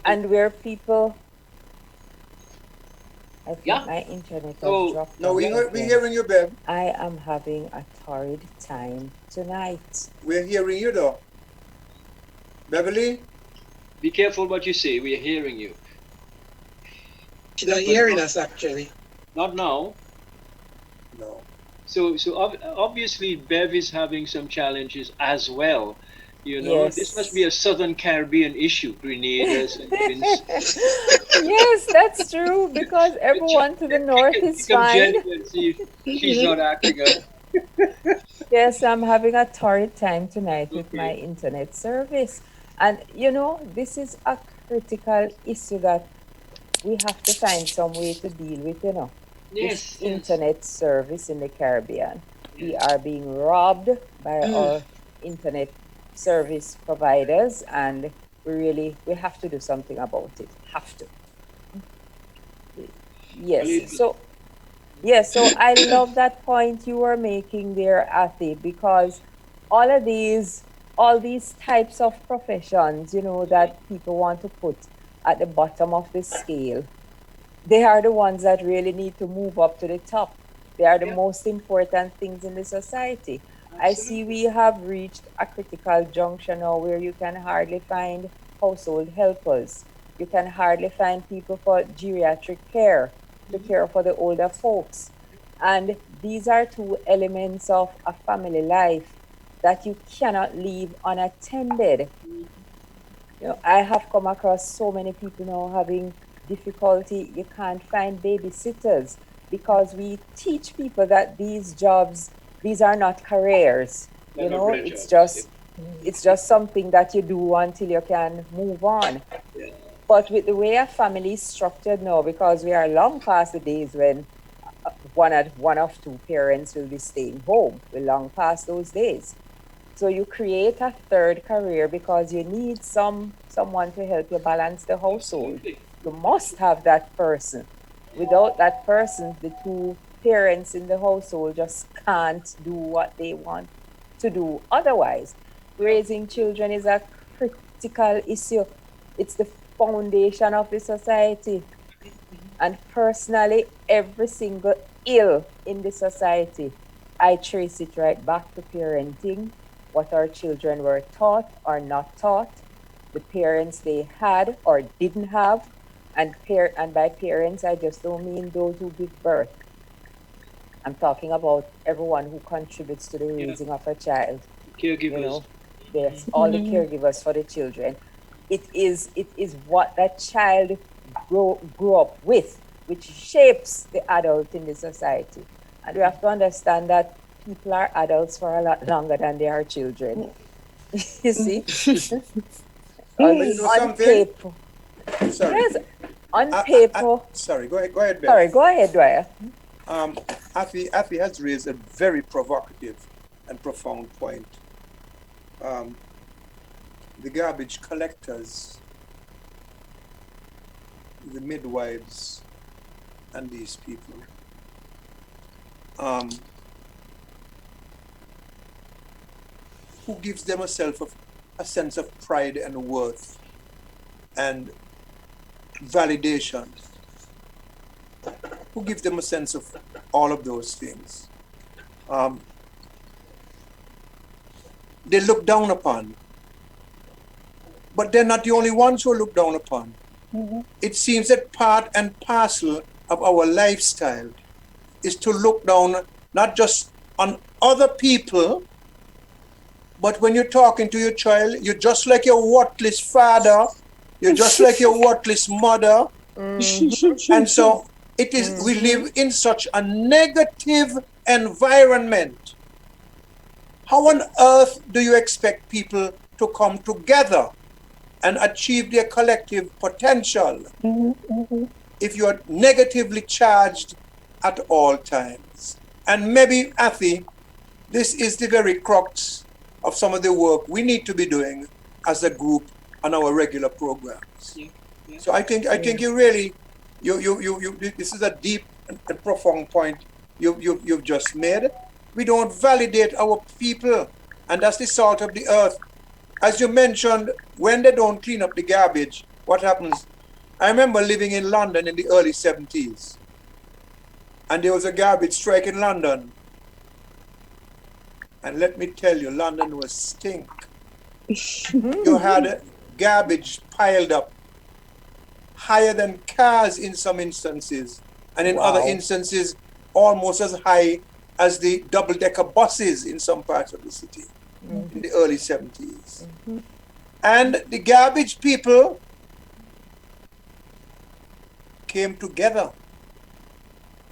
and where people, I think my internet has dropped. No, we're hearing you, Bev. I am having a torrid time tonight. We're hearing you though. Beverly? Be careful what you say, we are hearing you. She's not hearing us actually. Not now. No. So obviously Bev is having some challenges as well. You know, this must be a Southern Caribbean issue, Grenada's and Yes, that's true, because everyone to the north is fine. And see if she's not acting up. Yes, I'm having a torrid time tonight with my internet service. And you know, this is a critical issue that we have to find some way to deal with, you know. Yes, this internet service in the Caribbean. We are being robbed by our internet service providers, and we have to do something about it. Have to. Yes. So I love that point you were making there, Ati, because all these types of professions, you know, that people want to put at the bottom of the scale, they are the ones that really need to move up to the top. They are the most important things in the society. Absolutely. I see we have reached a critical junction now where you can hardly find household helpers. You can hardly find people for geriatric care, to care for the older folks. And these are two elements of a family life that you cannot leave unattended. You know, I have come across so many people now having difficulty. You can't find babysitters because we teach people that these jobs, these are not careers. You know, it's just something that you do until you can move on. But with the way a family is structured now, because we are long past the days when one of two parents will be staying home, we're long past those days. So you create a third career because you need someone to help you balance the household. You must have that person. Without that person, the two parents in the household just can't do what they want to do. Otherwise, raising children is a critical issue. It's the foundation of the society. And personally, every single ill in the society, I trace it right back to parenting, what our children were taught or not taught, the parents they had or didn't have. And by parents, I just don't mean those who give birth. I'm talking about everyone who contributes to the raising of a child. Caregivers. You know, there's all the caregivers for the children. It is what that child grew up with, which shapes the adult in the society. And we have to understand that people are adults for a lot longer than they are children. You see? On paper. Sorry. Yes, on paper. Sorry, go ahead, Beth. Sorry, go ahead, Dwyer. Afi has raised a very provocative and profound point. The garbage collectors, the midwives, and these people. Who gives them a sense of pride and worth and validation? Who gives them a sense of all of those things? They look down upon. But they're not the only ones who look down upon. It seems that part and parcel of our lifestyle is to look down not just on other people, but when you're talking to your child, you're just like your worthless father, you're just like your worthless mother. And so it is, we live in such a negative environment. How on earth do you expect people to come together and achieve their collective potential if you're negatively charged at all times? And maybe, Afi, this is the very crux of some of the work we need to be doing as a group on our regular programs. So I think you really, this is a deep and profound point you've just made. We don't validate our people, and that's the salt of the earth. As you mentioned, when they don't clean up the garbage, what happens? I remember living in London in the early 70s, and there was a garbage strike in London. And let me tell you, London was stink. You had garbage piled up higher than cars in some instances, and in other instances, almost as high as the double-decker buses in some parts of the city in the early 70s. And the garbage people came together.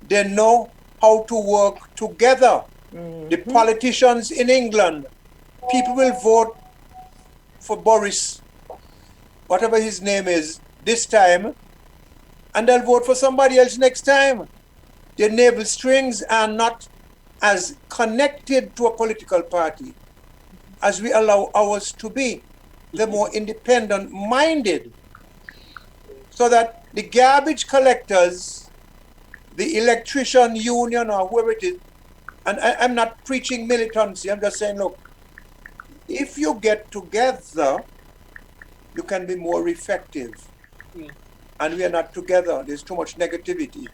They know how to work together. The politicians in England, people will vote for Boris, whatever his name is, this time, and they'll vote for somebody else next time. Their navel strings are not as connected to a political party as we allow ours to be. They're more independent-minded. So that the garbage collectors, the electrician union or whoever it is, and I'm not preaching militancy, I'm just saying, look, if you get together, you can be more effective. And we are not together. There's too much negativity.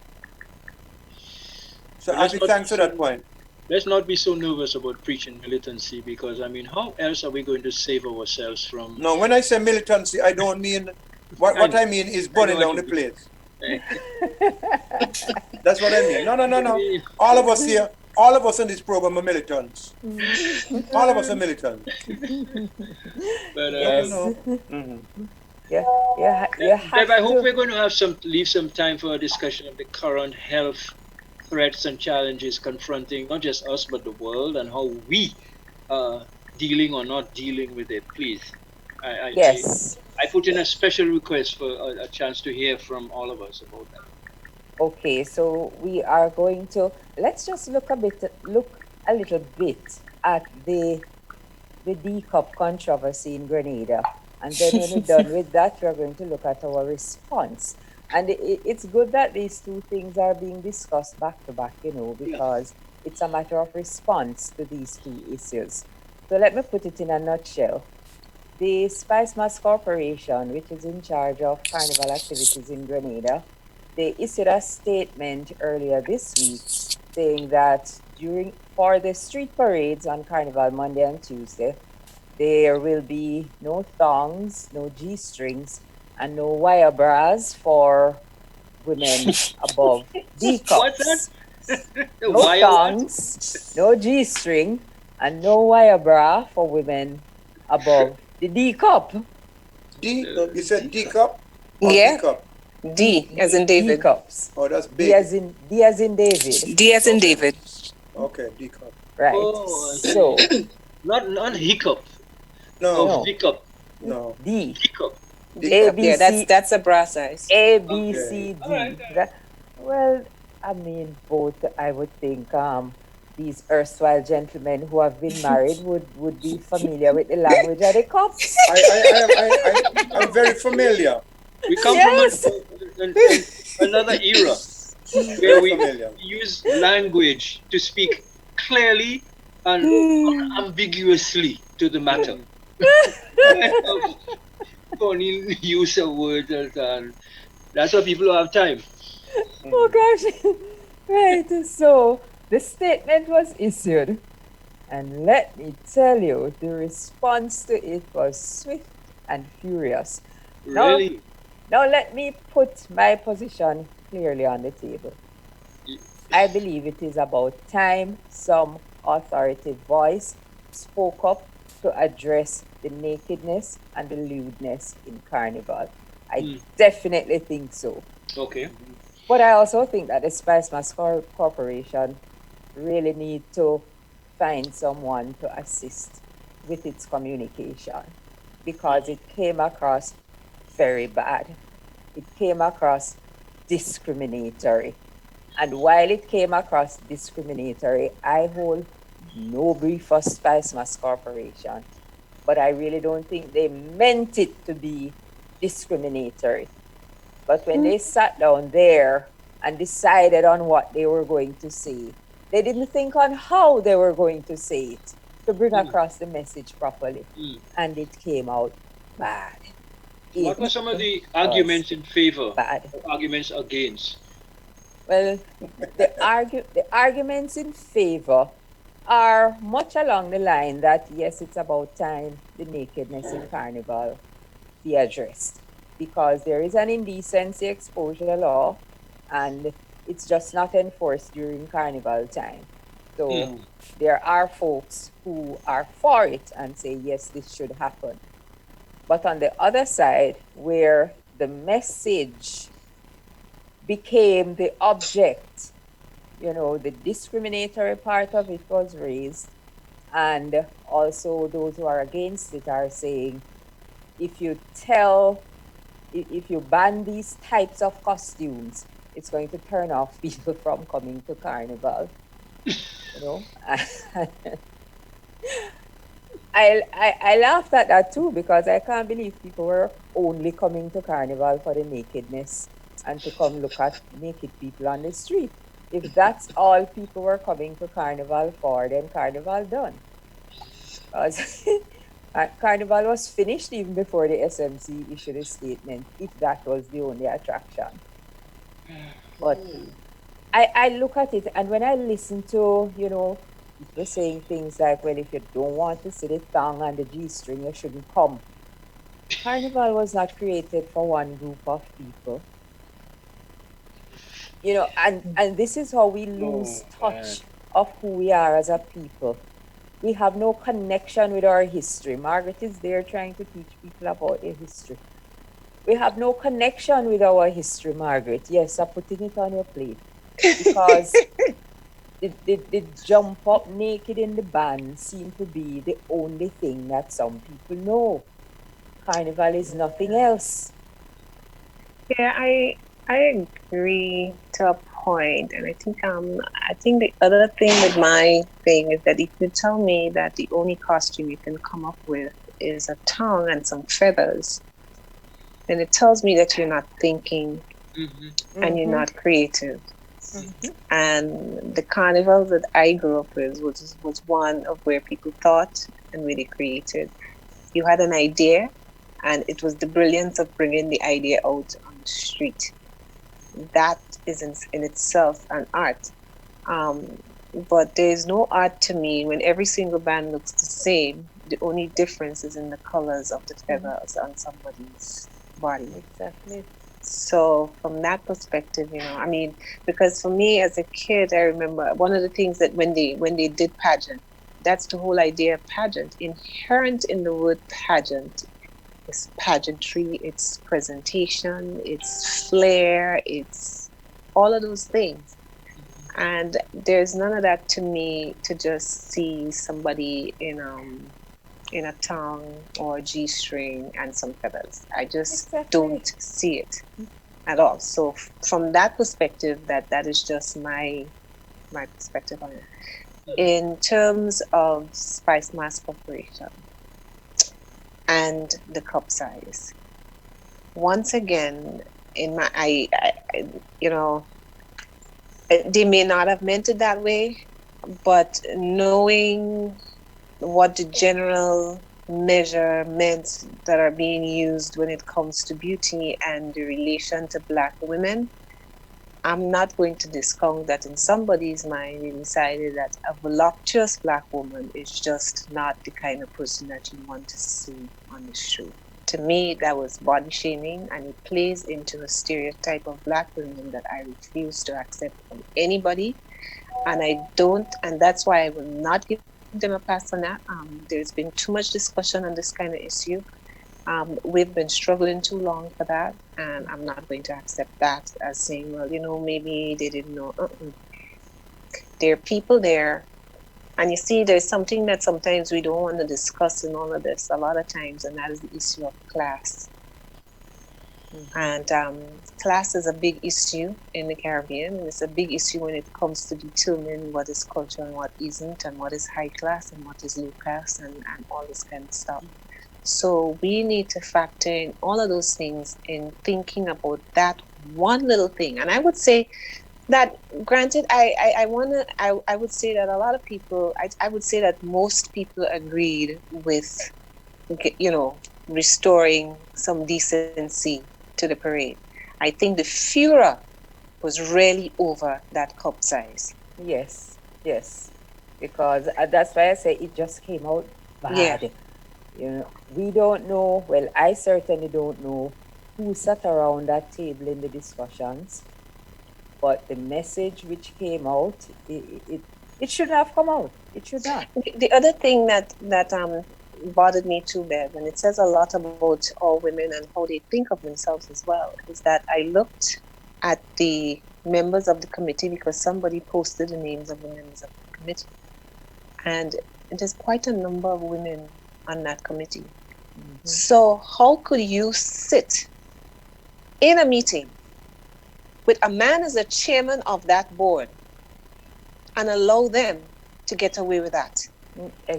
So I think thanks for that point. Let's not be so nervous about preaching militancy, because, I mean, how else are we going to save ourselves from... No, when I say militancy, I don't mean... What I mean is burning down the place. That's what I mean. No. All of us here, all of us in this program are militants. All of us are militants. But, Yes. Bev, I hope we're going to leave some time for a discussion of the current health threats and challenges confronting not just us but the world, and how we are dealing or not dealing with it. Please. I put in a special request for a chance to hear from all of us about that. Okay, so we are going to let's just look a little bit at the D-cup controversy in Grenada, and then when we're done with that, we're going to look at our response. And it's good that these two things are being discussed back to back, because it's a matter of response to these two issues. So let me put it in a nutshell. The Spice Mass Corporation, which is in charge of carnival activities in Grenada, they issued a statement earlier this week saying that for the street parades on Carnival Monday and Tuesday, there will be no thongs, no G-strings, and no wire bras for women above D cups. No thongs, no G-string, and no wire bra for women above the D cup. You said D cup? Yeah. D cup? D as in David. D cups. Oh, that's big. D as in David. D as in David. Okay, D cup. Right. Oh, so not hiccup. No. D cup. No. D. D cup. A, B, yeah, that's a bra size. A, B, C, D. Right. Well, I mean, both, I would think these erstwhile gentlemen who have been married would be familiar with the language of the cups. I'm very familiar. We come from another era where we use language to speak clearly and unambiguously to the matter. Funny use of words, and that's why people don't have time. Oh gosh. Right, so the statement was issued, and let me tell you, the response to it was swift and furious. Really? Now let me put my position clearly on the table. I believe it is about time some authoritative voice spoke up to address the nakedness and the lewdness in Carnival. I definitely think so. Okay. But I also think that the Spice Mass Corporation really need to find someone to assist with its communication, because it came across very bad. It came across discriminatory. And while it came across discriminatory, I hold no brief for Spice Mass Corporation. But I really don't think they meant it to be discriminatory. But when they sat down there and decided on what they were going to say, they didn't think on how they were going to say it to bring across the message properly. And it came out bad. What were some of the arguments in favor, arguments against? Well, the arguments in favor are much along the line that, yes, it's about time the nakedness in Carnival be addressed. because there is an indecency exposure law and it's just not enforced during carnival time. So there are folks who are for it and say, yes, this should happen. But on the other side, where the message became the object, the discriminatory part of it was raised, and also those who are against it are saying, if you ban these types of costumes, it's going to turn off people from coming to carnival. I laughed at that too, because I can't believe people were only coming to carnival for the nakedness and to come look at naked people on the street. If that's all people were coming to carnival for, then carnival done. Because carnival was finished even before the SMC issued a statement, if that was the only attraction. But I look at it, and when I listen to, people saying things like, well, if you don't want to see the thong and the G-string, you shouldn't come. Carnival was not created for one group of people. And this is how we lose touch of who we are as a people. We have no connection with our history. Margaret is there trying to teach people about their history. We have no connection with our history, Margaret. Yes, I'm putting it on your plate. Because the jump up naked in the band seem to be the only thing that some people know. Carnival is nothing else. Yeah, I agree to a point, and I think the other thing with my thing is that if you tell me that the only costume you can come up with is a tongue and some feathers, then it tells me that you're not thinking and you're not creative. And the carnival that I grew up with was one of where people thought and really created. You had an idea, and it was the brilliance of bringing the idea out on the street. That is in itself an art. But there's no art to me when every single band looks the same. The only difference is in the colors of the feathers on somebody's body. Exactly. So from that perspective, because for me as a kid, I remember one of the things that when they did pageant, that's the whole idea of pageant. Inherent in the word pageant is pageantry, it's presentation, it's flair, it's all of those things. And there's none of that to me to just see somebody in a tongue or G-string and some feathers. I just don't see it at all. So from that perspective, that is just my perspective on it. In terms of spice mass preparation and the cup size, once again, they may not have meant it that way, but knowing what the general measurements that are being used when it comes to beauty and the relation to Black women, I'm not going to discount that in somebody's mind they decided that a voluptuous Black woman is just not the kind of person that you want to see on the street. To me, that was body shaming, and it plays into a stereotype of Black women that I refuse to accept from anybody. And that's why I will not give them a pass on that. There's been too much discussion on this kind of issue. We've been struggling too long for that, and I'm not going to accept that as saying, well, maybe they didn't know. There are people there, and you see, there's something that sometimes we don't want to discuss in all of this a lot of times, and that is the issue of class. And class is a big issue in the Caribbean, and it's a big issue when it comes to determine what is culture and what isn't, and what is high class and what is low class, and all this kind of stuff. So we need to factor in all of those things in thinking about that one little thing. And I would say that, granted, I would say that a lot of people, I would say that most people agreed with, restoring some decency to the parade. I think the furor was really over that cup size. Yes, because that's why I say it just came out bad. Yeah. We don't know, well, I certainly don't know who sat around that table in the discussions, but the message which came out, it shouldn't have come out. It should not. The other thing that bothered me too, Bev, and it says a lot about all women and how they think of themselves as well, is that I looked at the members of the committee because somebody posted the names of the members of the committee. And there's quite a number of women on that committee. Mm-hmm. So how could you sit in a meeting with a man as the chairman of that board and allow them to get away with that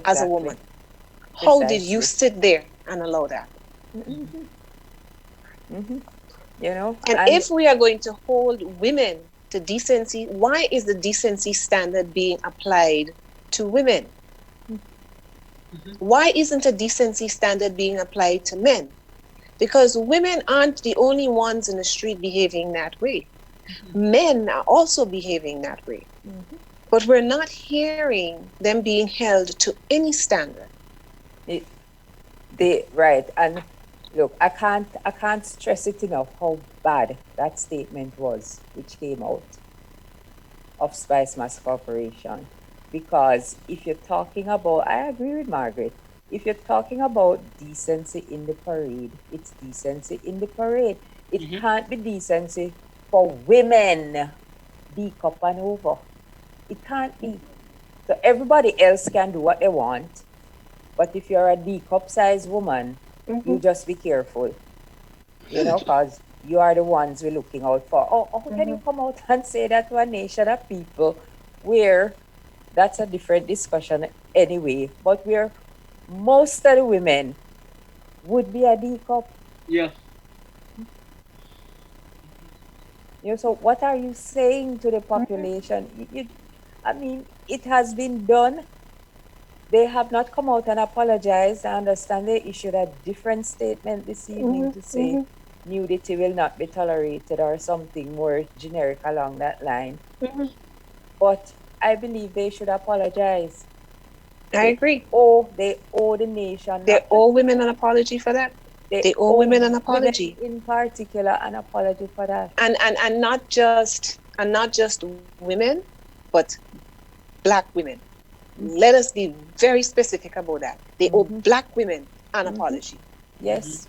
as a woman? How did you sit there and allow that? Mm-hmm. Mm-hmm. You know, and if we are going to hold women to decency, why is the decency standard being applied to women? Mm-hmm. Why isn't a decency standard being applied to men? Because women aren't the only ones in the street behaving that way. Mm-hmm. Men are also behaving that way. Mm-hmm. But we're not hearing them being held to any standard. Right. And look, I can't stress it enough how bad that statement was, which came out of Spice Mass Corporation. Because if you're talking about, I agree with Margaret, if you're talking about decency in the parade, it's decency in the parade. It mm-hmm. can't be decency for women, D cup and over. It can't be. So everybody else can do what they want. But if you're a D cup size woman, mm-hmm. you just be careful. You know, because you are the ones we're looking out for. Oh, how can you come out and say that to a nation of people where that's a different discussion anyway, but where most of the women would be a D cup. Yeah. You know, so what are you saying to the population? I mean, it has been done. They have not come out and apologized. I understand they issued a different statement this evening to say nudity will not be tolerated or something more generic along that line. But I believe they should apologize. I agree. They owe the nation. They owe women an apology for that. They owe women an apology. In particular, an apology for that. And not just women, but Black women. Let us be very specific about that. They owe Black women an apology. Yes,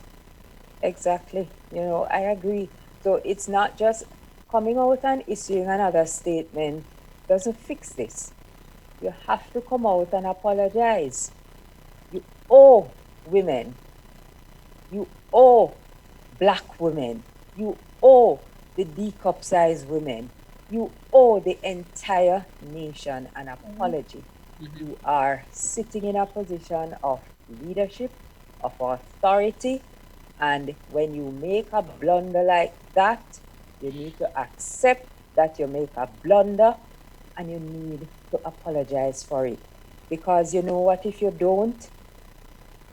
exactly. You know, I agree. So it's not just coming out and issuing another statement doesn't fix this. You have to come out and apologize. You owe women. You owe Black women. You owe the D-cup size women. You owe the entire nation an apology. You are sitting in a position of leadership, of authority, and when you make a blunder like that, you need to accept that you make a blunder and you need to apologize for it. Because you know what, if you don't,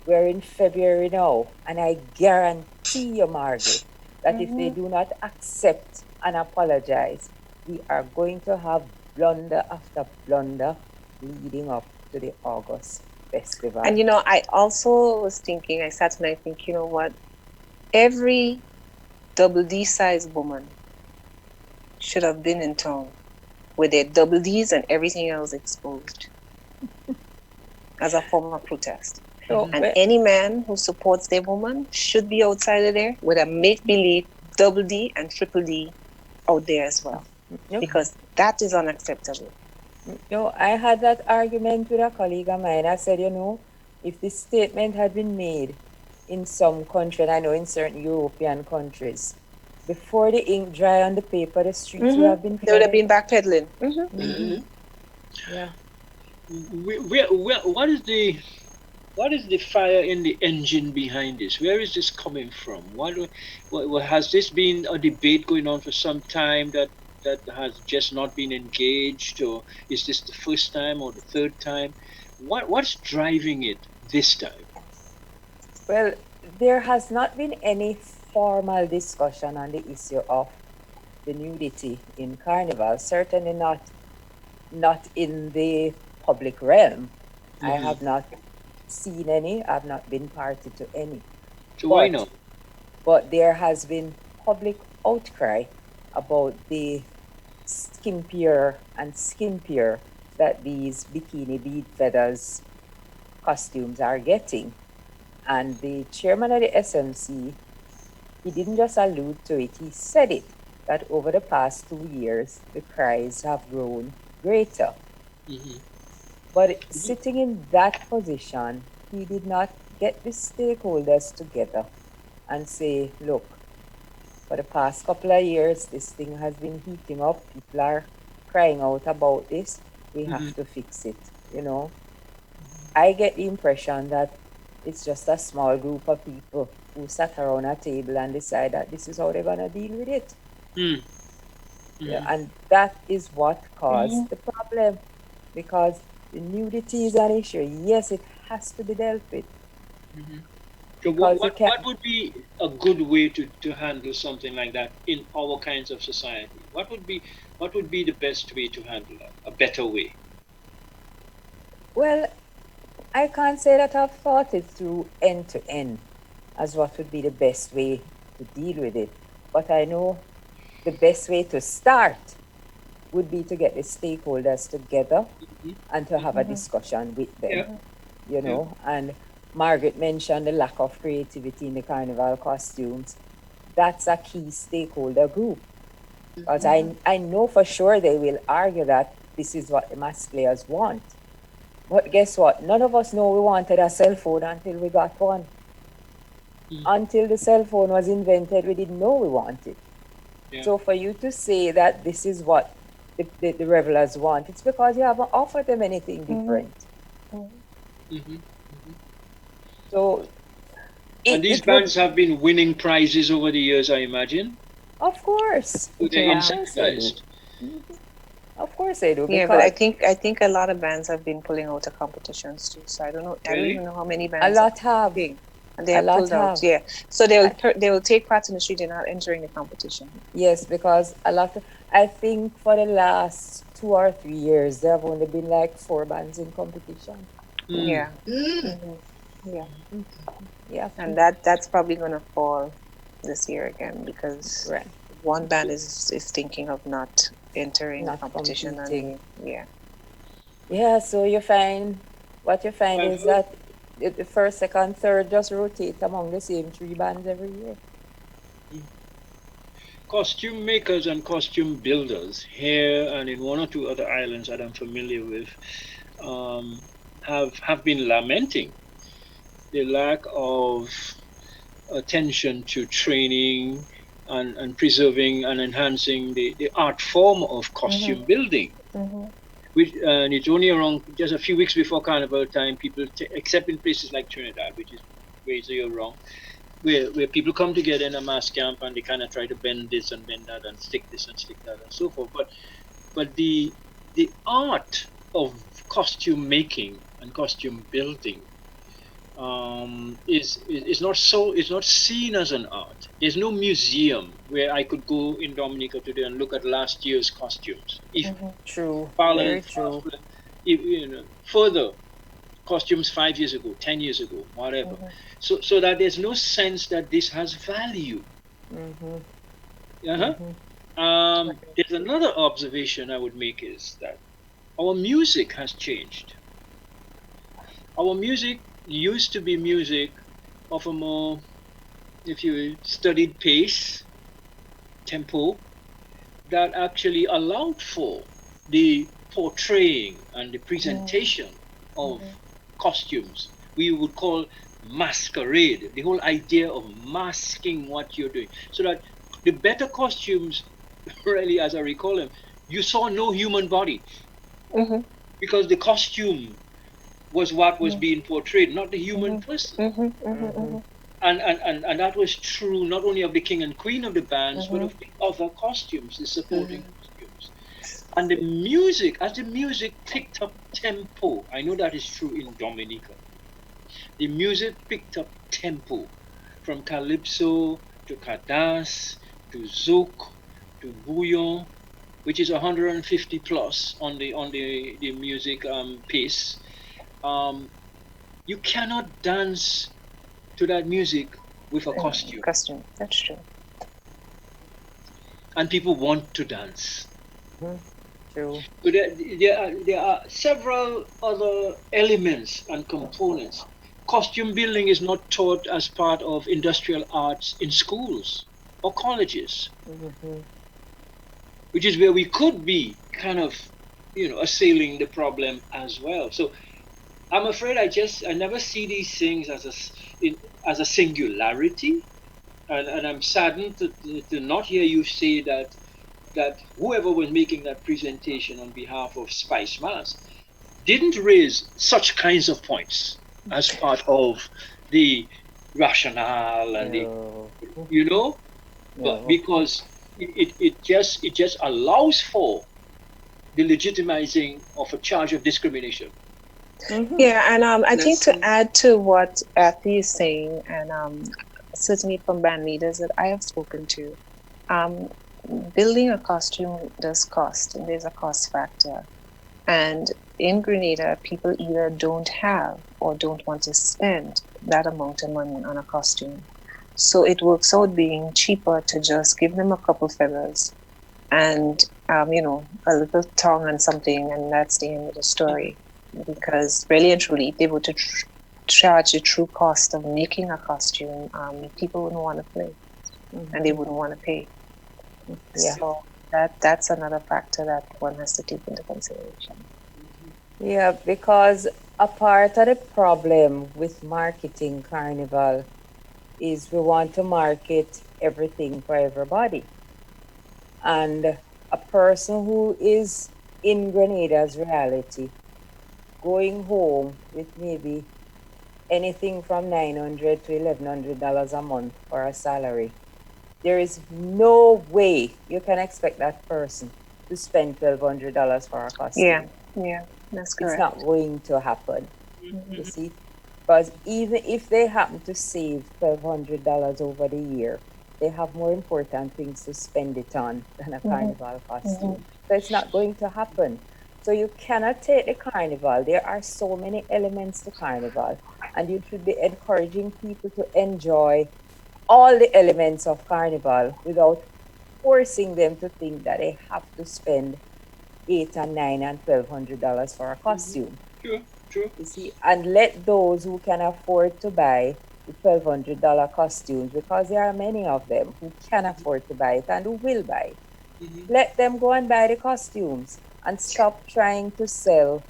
we're in February now, and I guarantee you, Margaret, that if they do not accept and apologize, we are going to have blunder after blunder leading up to the August festival. And you know, I also was thinking, I sat and I think, you know what, every double D size woman should have been in town with their double Ds and everything else exposed as a form of protest. And any man who supports their woman should be outside of there with a make-believe double D and triple D out there as well. Because that is unacceptable. You know, I had that argument with a colleague of mine. I said, you know, if this statement had been made in some country, and I know in certain European countries, before the ink dry on the paper, the streets would have been they would have been backpedaling. Yeah. What is the fire in the engine behind this? Where is this coming from? What has this been a debate going on for some time that has just not been engaged, or is this the first time or the third time? What's driving it this time? Well, there has not been any formal discussion on the issue of the nudity in Carnival, certainly not in the public realm. I have not seen any, I've not been party to any. So why not? but there has been public outcry about the skimpier and skimpier that these bikini bead feathers costumes are getting. And the chairman of the SMC, he didn't just allude to it, he said it, that over the past 2 years, the cries have grown greater. But sitting in that position, he did not get the stakeholders together and say, look, for the past couple of years, this thing has been heating up. People are crying out about this. We have to fix it, you know. I get the impression that it's just a small group of people who sat around a table and decide that this is how they're going to deal with it. Yeah, and that is what caused the problem, because the nudity is an issue. Yes, it has to be dealt with. So what would be a good way to handle something like that in our kinds of society? What would be the best way to handle that? A better way? Well, I can't say that I've thought it through end to end as what would be the best way to deal with it. But I know the best way to start would be to get the stakeholders together and to have a discussion with them, you know. And Margaret mentioned the lack of creativity in the carnival costumes. That's a key stakeholder group. Because I know for sure they will argue that this is what the mass players want. But guess what? None of us know we wanted a cell phone until we got one. Until the cell phone was invented, we didn't know we wanted. So for you to say that this is what the revelers want, it's because you haven't offered them anything different. So, and these bands have been winning prizes over the years, I imagine. Of course. So they're incentivized. Of course they do. Yeah, but I think a lot of bands have been pulling out of competitions too. So I don't know. I don't even know how many bands. A lot have. And they have pulled out. Yeah. So they will take part in the street. They're not entering the competition. Yes, because I think for the last 2 or 3 years there have only been like 4 bands in competition. Yeah. Yeah. And that's probably gonna fall this year again because one band is thinking of not entering the competition. So what you find is that the first, second, third just rotate among the same 3 bands every year. Costume makers and costume builders here and in 1 or 2 other islands that I'm familiar with have been lamenting the lack of attention to training and preserving and enhancing the art form of costume building. And it's only around just a few weeks before carnival time, people, except in places like Trinidad, which is where you're wrong, where people come together in a mass camp and they kind of try to bend this and bend that and stick this and stick that and so forth. But the art of costume making and costume building is not seen as an art. There's no museum where I could go in Dominica today and look at last year's costumes. True. Very true. Further, costumes 5 years ago, 10 years ago, whatever. So that there's no sense that this has value. There's another observation I would make is that our music has changed. Our music used to be music of a more, if you studied pace, tempo, that actually allowed for the portraying and the presentation of costumes. We would call masquerade, the whole idea of masking what you're doing. So that the better costumes, really, as I recall them, you saw no human body. Because the costume was what was being portrayed, not the human person. And that was true not only of the king and queen of the bands, but of the other costumes, the supporting costumes. And the music, as the music picked up tempo, I know that is true in Dominica. The music picked up tempo from calypso to cadence to zouk to bouillon, which is 150 plus on the music pace. You cannot dance to that music with a costume. Costume, that's true. And people want to dance. True. But there are several other elements and components. Costume building is not taught as part of industrial arts in schools or colleges, which is where we could be kind of, assailing the problem as well. So I'm afraid I never see these things as a singularity, and I'm saddened to not hear you say that whoever was making that presentation on behalf of Spice Mass didn't raise such kinds of points as part of the rationale and but because it just allows for the legitimizing of a charge of discrimination. Yeah, and I think to add to what Athy is saying, and certainly from band leaders that I have spoken to, building a costume does cost, and there's a cost factor. And in Grenada, people either don't have or don't want to spend that amount of money on a costume. So it works out being cheaper to just give them a couple feathers and, a little tongue and something, and that's the end of the story. Because really and truly, if they were to charge the true cost of making a costume, people wouldn't want to play, and they wouldn't want to pay. Yeah. So that's another factor that one has to take into consideration. Yeah, because a part of the problem with marketing Carnival is we want to market everything for everybody. And a person who is in Grenada's reality, going home with maybe anything from $900 to $1,100 a month for a salary, there is no way you can expect that person to spend $1,200 for a costume. Yeah, that's correct. It's not going to happen. You see, because even if they happen to save $1,200 over the year, they have more important things to spend it on than a carnival costume. So it's not going to happen. So you cannot take the carnival. There are so many elements to carnival, and you should be encouraging people to enjoy all the elements of carnival without forcing them to think that they have to spend $800 and $900 and $1,200 for a costume. True. You see, and let those who can afford to buy the $1,200 costumes, because there are many of them who can afford to buy it and who will buy it. Let them go and buy the costumes and stop trying to sell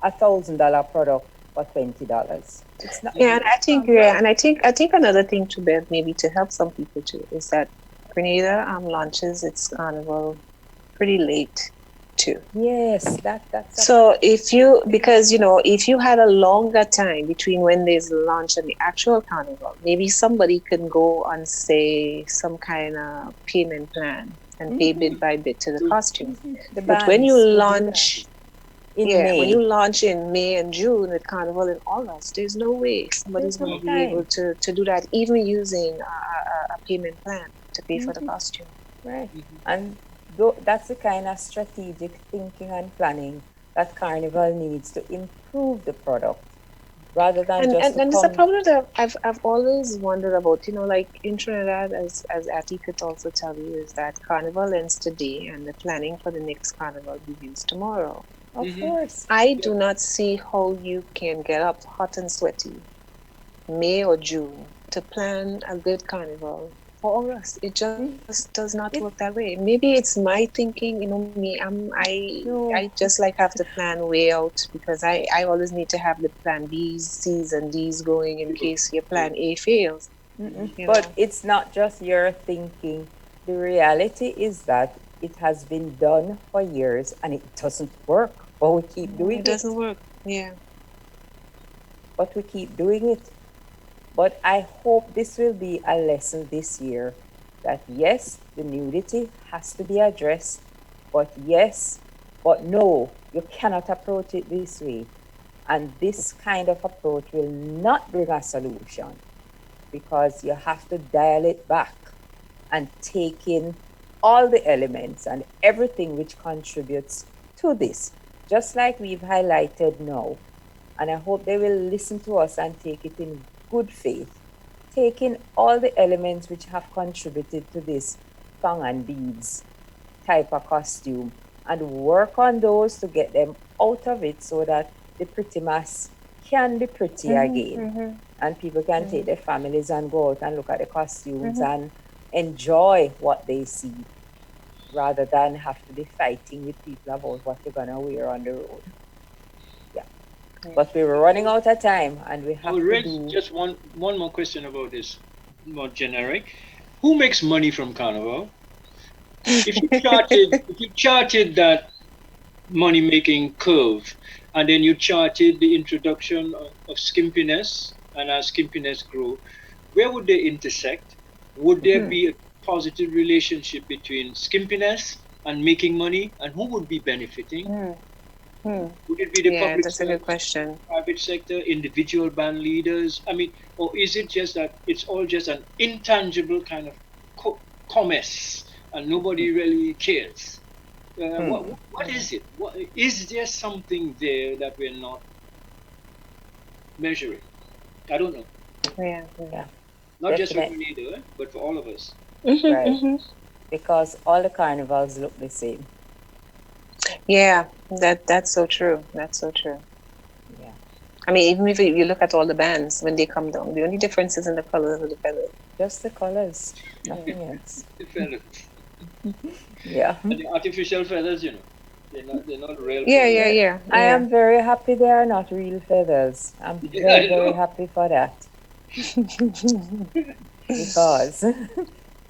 a $1,000 product for $20. It's not. Yeah, and I think another thing to Bev, maybe to help some people too, is that Grenada launches its carnival pretty late too. Yes, that's. So if you had a longer time between when there's launch and the actual carnival, maybe somebody can go on, say, some kind of payment plan and pay bit by bit to the costume. But when you launch when you launch in May and June with Carnival in August, there's no way somebody's going to be able to do that, even using a payment plan to pay for the costume. Right. And that's the kind of strategic thinking and planning that Carnival needs to improve the product, rather than just. And it's a problem that I've always wondered about. Like in Trinidad, as Atty could also tell you, is that Carnival ends today, and the planning for the next Carnival begins tomorrow. Of course. I do not see how you can get up hot and sweaty May or June to plan a good carnival for us. It just does not work that way. Maybe it's my thinking, I just have to plan way out, because I always need to have the plan B's, C's and D's going in case your plan A fails. But it's not just your thinking. The reality is that it has been done for years and it doesn't work. But we keep doing it. It doesn't work, yeah. But we keep doing it. But I hope this will be a lesson this year that yes, the nudity has to be addressed, but no, you cannot approach it this way. And this kind of approach will not bring a solution, because you have to dial it back and take in all the elements and everything which contributes to this, just like we've highlighted now. And I hope they will listen to us and take it in good faith taking all the elements which have contributed to this thong and beads type of costume and work on those to get them out of it so that the pretty mass can be pretty again. And people can take their families and go out and look at the costumes and enjoy what they see rather than have to be fighting with people about what you're going to wear on the road. Yeah. But we were running out of time and we have to do... Just one more question about this, more generic. Who makes money from Carnival? If you charted that money-making curve, and then you charted the introduction of skimpiness, and as skimpiness grew, where would they intersect? Would there be a positive relationship between skimpiness and making money, and who would be benefiting? Would it be the public that's a good question. Private sector, individual band leaders? I mean, or is it just that it's all just an intangible kind of commerce, and nobody really cares? What is it? Is there something there that we're not measuring? I don't know. Yeah. Not just for Grenada, but for all of us. Right. Because all the carnivals look the same. Yeah, that's so true. That's so true. Yeah. I mean, even if you look at all the bands when they come down, the only difference is in the colors of the feathers. Just the colors, nothing else. The feathers. Yeah. And the artificial feathers, you know, they're not real. Yeah. I am very happy they are not real feathers. I'm very happy for that. Because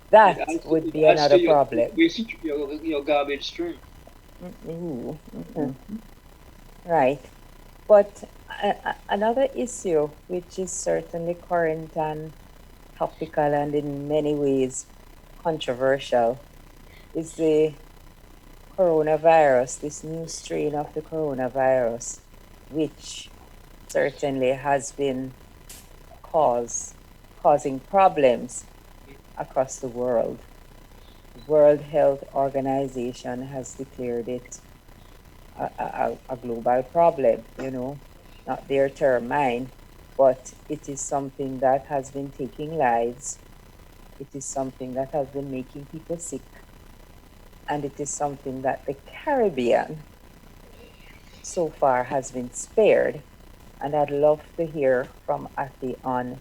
that would be another problem. Your garbage stream. Right. But another issue which is certainly current and topical and in many ways controversial is the coronavirus, this new strain of the coronavirus, which certainly has been causing problems across the world. The World Health Organization has declared it a global problem, you know, not their term, mine, but it is something that has been taking lives. It is something that has been making people sick. And it is something that the Caribbean so far has been spared. And I'd love to hear from Ati on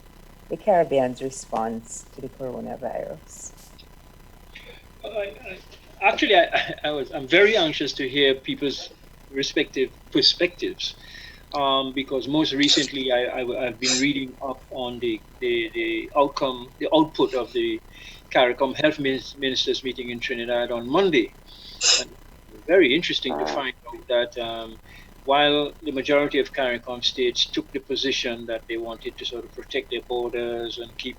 the Caribbean's response to the coronavirus. I'm very anxious to hear people's respective perspectives, because most recently I've been reading up on the output of the CARICOM Health Ministers meeting in Trinidad on Monday. And very interesting to find out that while the majority of CARICOM states took the position that they wanted to sort of protect their borders and keep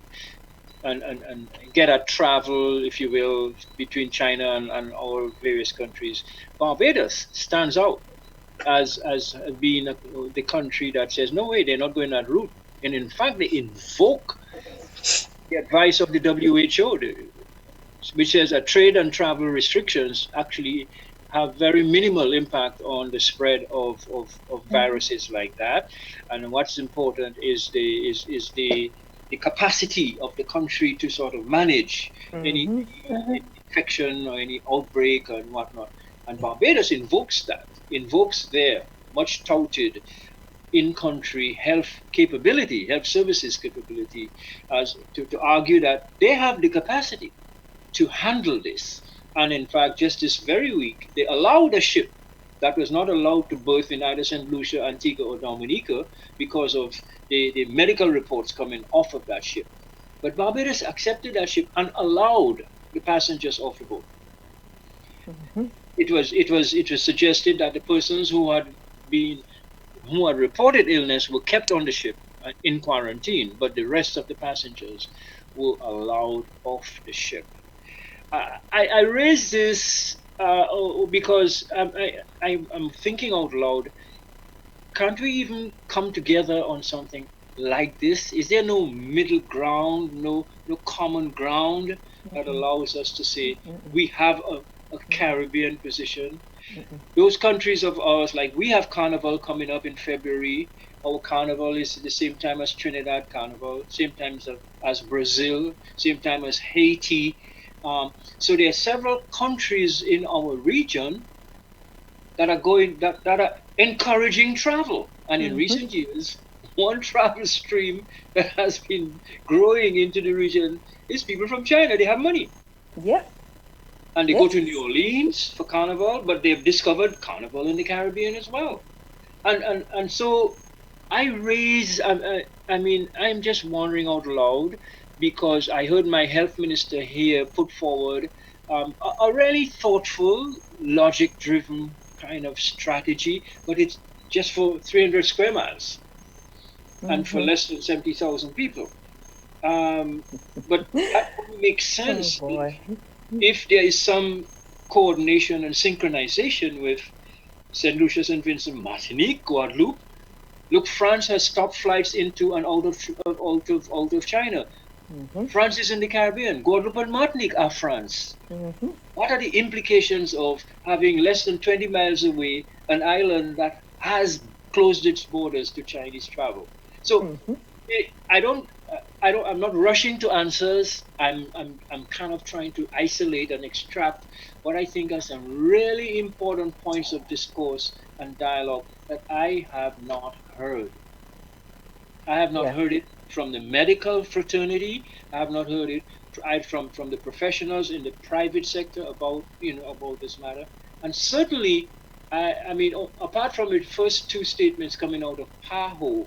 and get at travel, if you will, between China and our various countries, Barbados stands out as being the country that says, no way, they're not going that route. And in fact, they invoke the advice of the WHO, which says that trade and travel restrictions actually have very minimal impact on the spread of viruses like that. And what's important is the capacity of the country to sort of manage any infection or any outbreak and whatnot. And Barbados invokes their much touted in-country health services capability, as to argue that they have the capacity to handle this. And in fact, just this very week, they allowed a ship that was not allowed to berth in either St. Lucia, Antigua, or Dominica because of the medical reports coming off of that ship. But Barbados accepted that ship and allowed the passengers off the boat. It was suggested that the persons who had reported illness were kept on the ship in quarantine, but the rest of the passengers were allowed off the ship. I raise this because I'm thinking out loud. Can't we even come together on something like this? Is there no middle ground, no common ground that allows us to say we have a Caribbean position? Those countries of ours, like we have Carnival coming up in February, our carnival is at the same time as Trinidad Carnival, same time as Brazil, same time as Haiti. So there are several countries in our region that are encouraging travel. And in recent years, one travel stream that has been growing into the region is people from China. They have money. Yeah. And they go to New Orleans for Carnival, but they've discovered Carnival in the Caribbean as well. And so I'm just wondering out loud, because I heard my health minister here put forward a really thoughtful, logic-driven kind of strategy, but it's just for 300 square miles and for less than 70,000 people. But that would make sense if there is some coordination and synchronization with St. Lucia, St. Vincent, Martinique, Guadeloupe. Look, France has stopped flights into and out of China. France is in the Caribbean. Guadeloupe and Martinique are France. What are the implications of having less than 20 miles away an island that has closed its borders to Chinese travel? So I'm not rushing to answers. I'm kind of trying to isolate and extract what I think are some really important points of discourse and dialogue that I have not heard. I have not heard it from the medical fraternity. I have not heard it from the professionals in the private sector about this matter. And certainly, apart from the first two statements coming out of PAHO,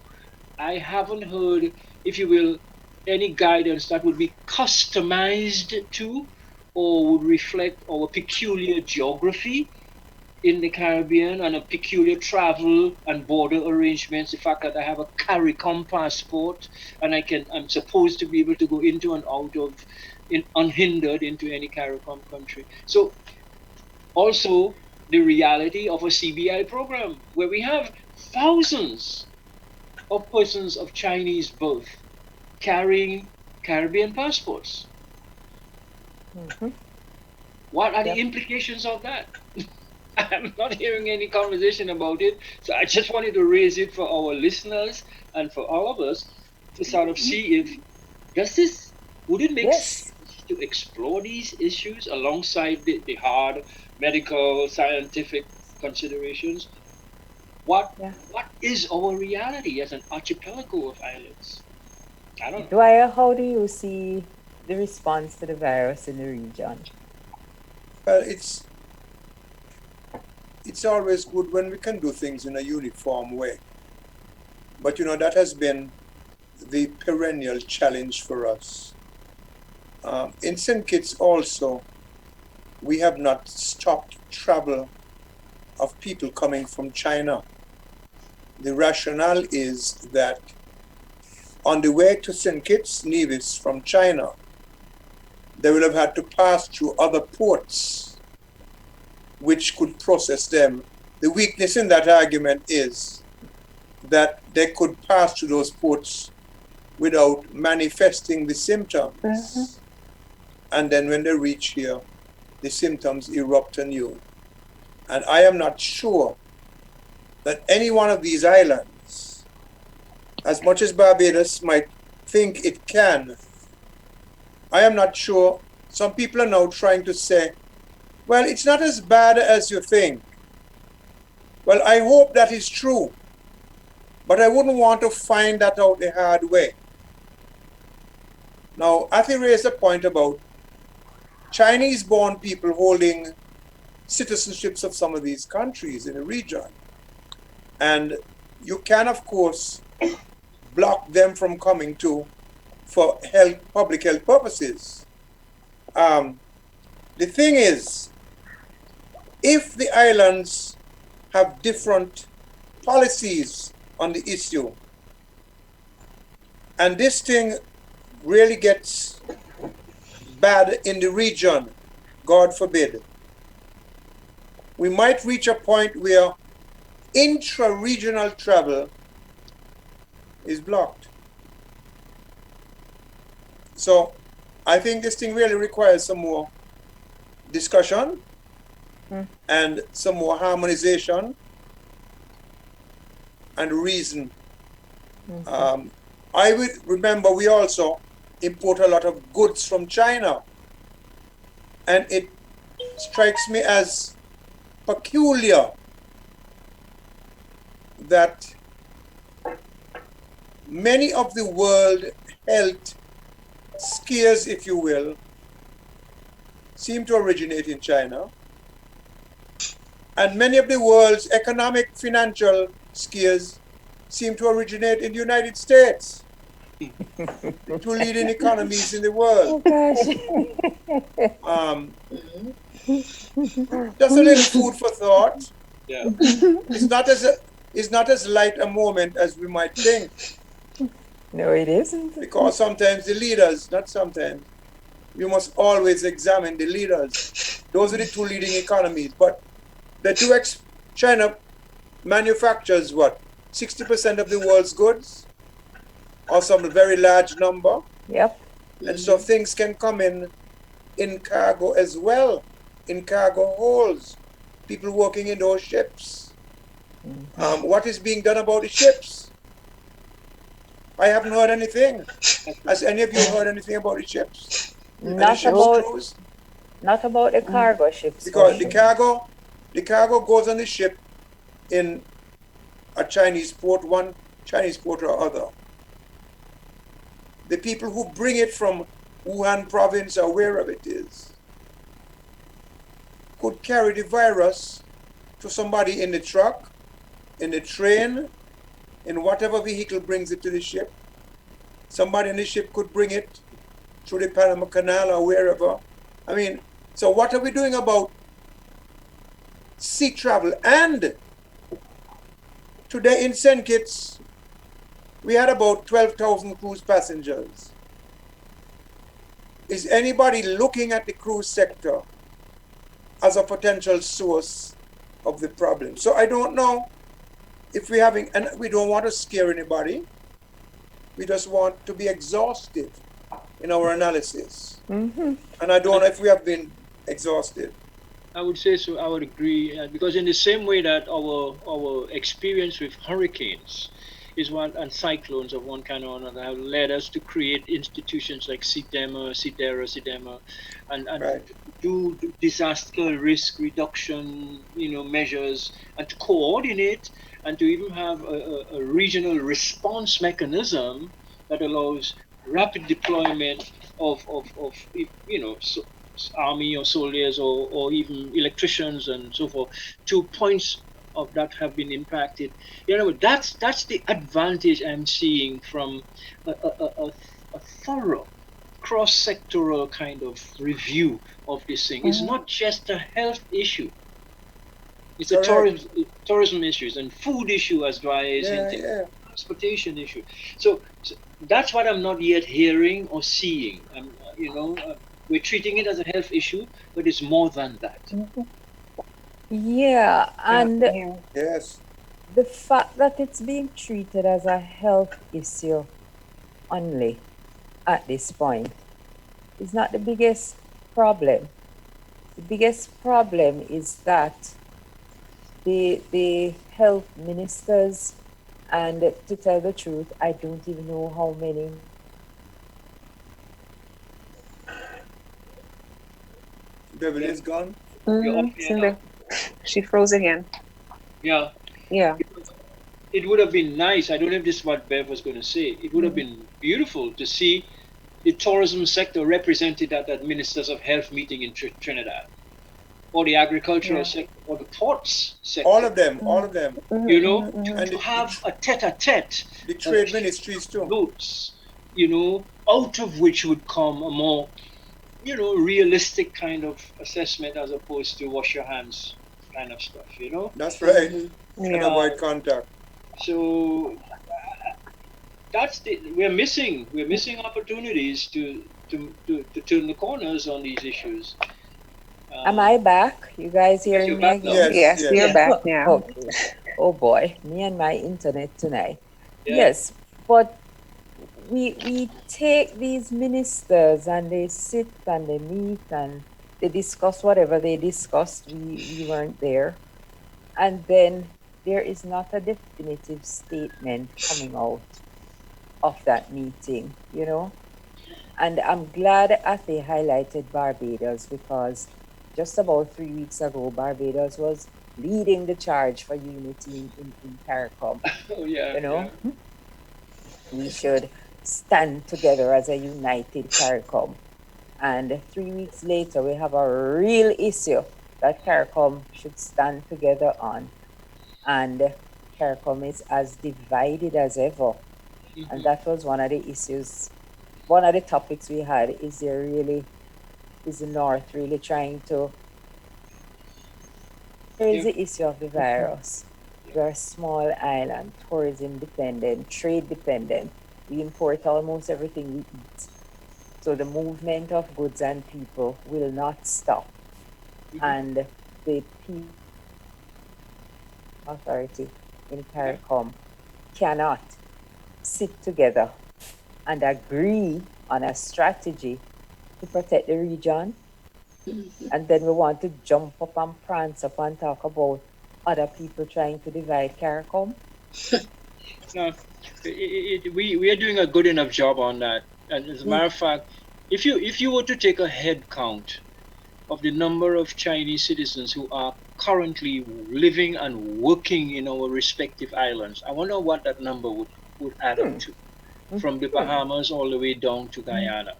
I haven't heard, if you will, any guidance that would be customized to or would reflect our peculiar geography in the Caribbean and a peculiar travel and border arrangements. The fact that I have a CARICOM passport and I'm supposed to be able to go into and out of unhindered into any CARICOM country. So also the reality of a CBI program where we have thousands of persons of Chinese birth carrying Caribbean passports. What are the implications of that? I'm not hearing any conversation about it, so I just wanted to raise it for our listeners and for all of us to sort of see if would it make sense to explore these issues alongside the hard medical, scientific considerations. What is our reality as an archipelago of islands? I don't know. Dwyer, how do you see the response to the virus in the region? Well, it's always good when we can do things in a uniform way. But that has been the perennial challenge for us. In St. Kitts also, we have not stopped travel of people coming from China. The rationale is that on the way to St. Kitts, Nevis from China, they will have had to pass through other ports which could process them. The weakness in that argument is that they could pass through those ports without manifesting the symptoms. And then when they reach here, the symptoms erupt anew. And I am not sure that any one of these islands, as much as Barbados might think it can, I am not sure. Some people are now trying to say, well, it's not as bad as you think. Well, I hope that is true, but I wouldn't want to find that out the hard way. Now, Athi raised a point about Chinese-born people holding citizenships of some of these countries in the region. And you can, of course, block them from coming to for public health purposes. The thing is, if the islands have different policies on the issue, and this thing really gets bad in the region, God forbid, we might reach a point where intra-regional travel is blocked. So I think this thing really requires some more discussion and some more harmonization and reason I would remember we also import a lot of goods from China, and it strikes me as peculiar that many of the world health scares, if you will, seem to originate in China, and many of the world's economic financial scares seem to originate in the United States, the two leading economies in the world. Just a little food for thought. Yeah. It's not as light a moment as we might think. No, it isn't. Because sometimes the leaders, not sometimes, you must always examine the leaders. Those are the two leading economies. But the China manufactures what? 60% of the world's goods? Or some very large number? Yep. And so things can come in cargo as well, in cargo holds. People working in those ships. What is being done about the ships? I haven't heard anything. Has any of you heard anything about the ships? Not about the cargo ships. Because the cargo goes on the ship in a Chinese port, one Chinese port or other. The people who bring it from Wuhan province or wherever it is could carry the virus to somebody in the truck, in the train, in whatever vehicle brings it to the ship. Somebody in the ship could bring it through the Panama Canal or wherever. I mean, so what are we doing about sea travel? And today in St. Kitts, we had about 12,000 cruise passengers. Is anybody looking at the cruise sector as a potential source of the problem? So I don't know if we're having, and we don't want to scare anybody. We just want to be exhaustive in our analysis. And I don't know if we have been exhausted. I would say so. I would agree, because in the same way that our experience with hurricanes is one, and cyclones of one kind or another, have led us to create institutions like CIDEMA, and right, do disaster risk reduction, measures, and to coordinate, and to even have a regional response mechanism that allows rapid deployment of army or soldiers or even electricians and so forth to points of that have been impacted. That's the advantage I'm seeing from a thorough cross-sectoral kind of review of this thing. It's not just a health issue. It's a tourism issues and food issue, as Dwyer is hinting, transportation issue. So that's what I'm not yet hearing or seeing. We're treating it as a health issue, but it's more than that. Yeah, and yes, the fact that it's being treated as a health issue only at this point is not the biggest problem. The biggest problem is that the health ministers, and to tell the truth, I don't even know how many. Beverley is gone. She froze again. Yeah. It would have been nice. I don't know if this is what Bev was going to say. It would have been beautiful to see the tourism sector represented at that Ministers of Health meeting in Trinidad, or the agricultural sector, or the ports sector. All of them. And to have a tete-a-tete. The trade ministries too. Groups, out of which would come a more, realistic kind of assessment as opposed to wash your hands kind of stuff, That's right. And avoid contact. So we're missing opportunities to turn the corners on these issues. Am I back? You guys hearing me? Yes, you're back now. Okay. Oh boy, me and my internet tonight. Yeah. Yes, but we take these ministers and they sit and they meet and they discuss whatever they discussed. We weren't there. And then there is not a definitive statement coming out of that meeting, you know. And I'm glad Athe highlighted Barbados because just about 3 weeks ago, Barbados was leading the charge for unity in CARICOM. Oh, yeah. You know, we should stand together as a united CARICOM. And 3 weeks later, we have a real issue that CARICOM should stand together on. And CARICOM is as divided as ever. And that was one of the issues. One of the topics we had is the North really trying to raise the issue of the virus. We're a small island, tourism dependent, trade dependent. We import almost everything we eat. So the movement of goods and people will not stop. And the people authority in CARICOM cannot sit together and agree on a strategy to protect the region. And then we want to jump up and prance up and talk about other people trying to divide CARICOM. No, we are doing a good enough job on that. And as a matter of fact, if you were to take a head count of the number of Chinese citizens who are currently living and working in our respective islands, I wonder what that number would add up to, from the Bahamas all the way down to Guyana.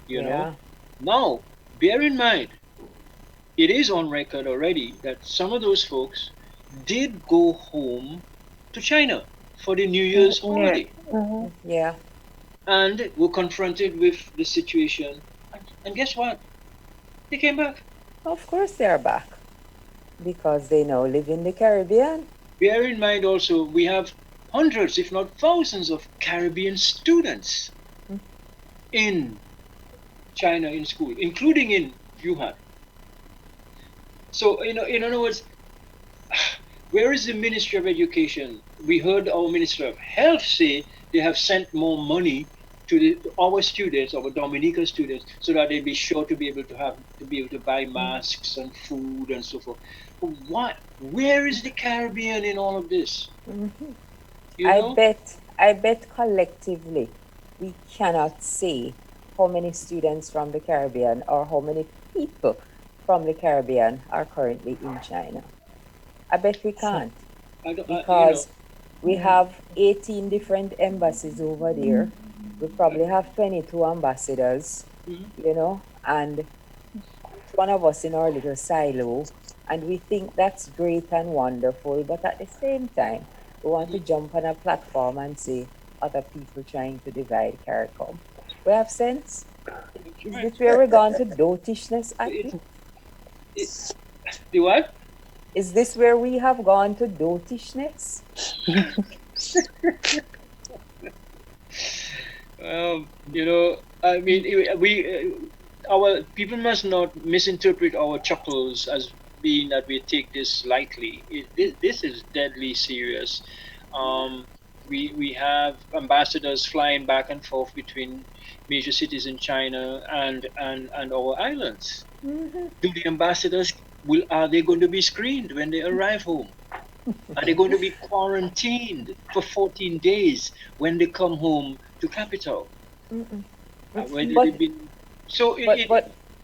You know, now bear in mind, it is on record already that some of those folks did go home to China for the New Year's holiday. Yeah. And were confronted with the situation. And guess what? They came back. Of course they are back. Because they now live in the Caribbean. Bear in mind also, we have hundreds, if not thousands, of Caribbean students in China in school, including in Wuhan. So, in other words, where is the Ministry of Education? We heard our Minister of Health say they have sent more money to our students, our Dominica students, so that they'd be sure to be able to buy masks and food and so forth. But where is the Caribbean in all of this? I bet collectively we cannot say how many students from the Caribbean or how many people from the Caribbean are currently in China. I bet we can't. Because we have 18 different embassies over there. We probably have 22 ambassadors, you know, and one of us in our little silo. And we think that's great and wonderful. But at the same time, we want to jump on a platform and say other people trying to divide CARICOM. We have sense. Is this where we're going to dotishness, I think? The what? Is this where we have gone to dotishness? I mean, our people must not misinterpret our chuckles as being that we take this lightly. This is deadly serious. We have ambassadors flying back and forth between major cities in China and our islands. Do the ambassadors are they going to be screened when they arrive home? Are they going to be quarantined for 14 days when they come home to capital? But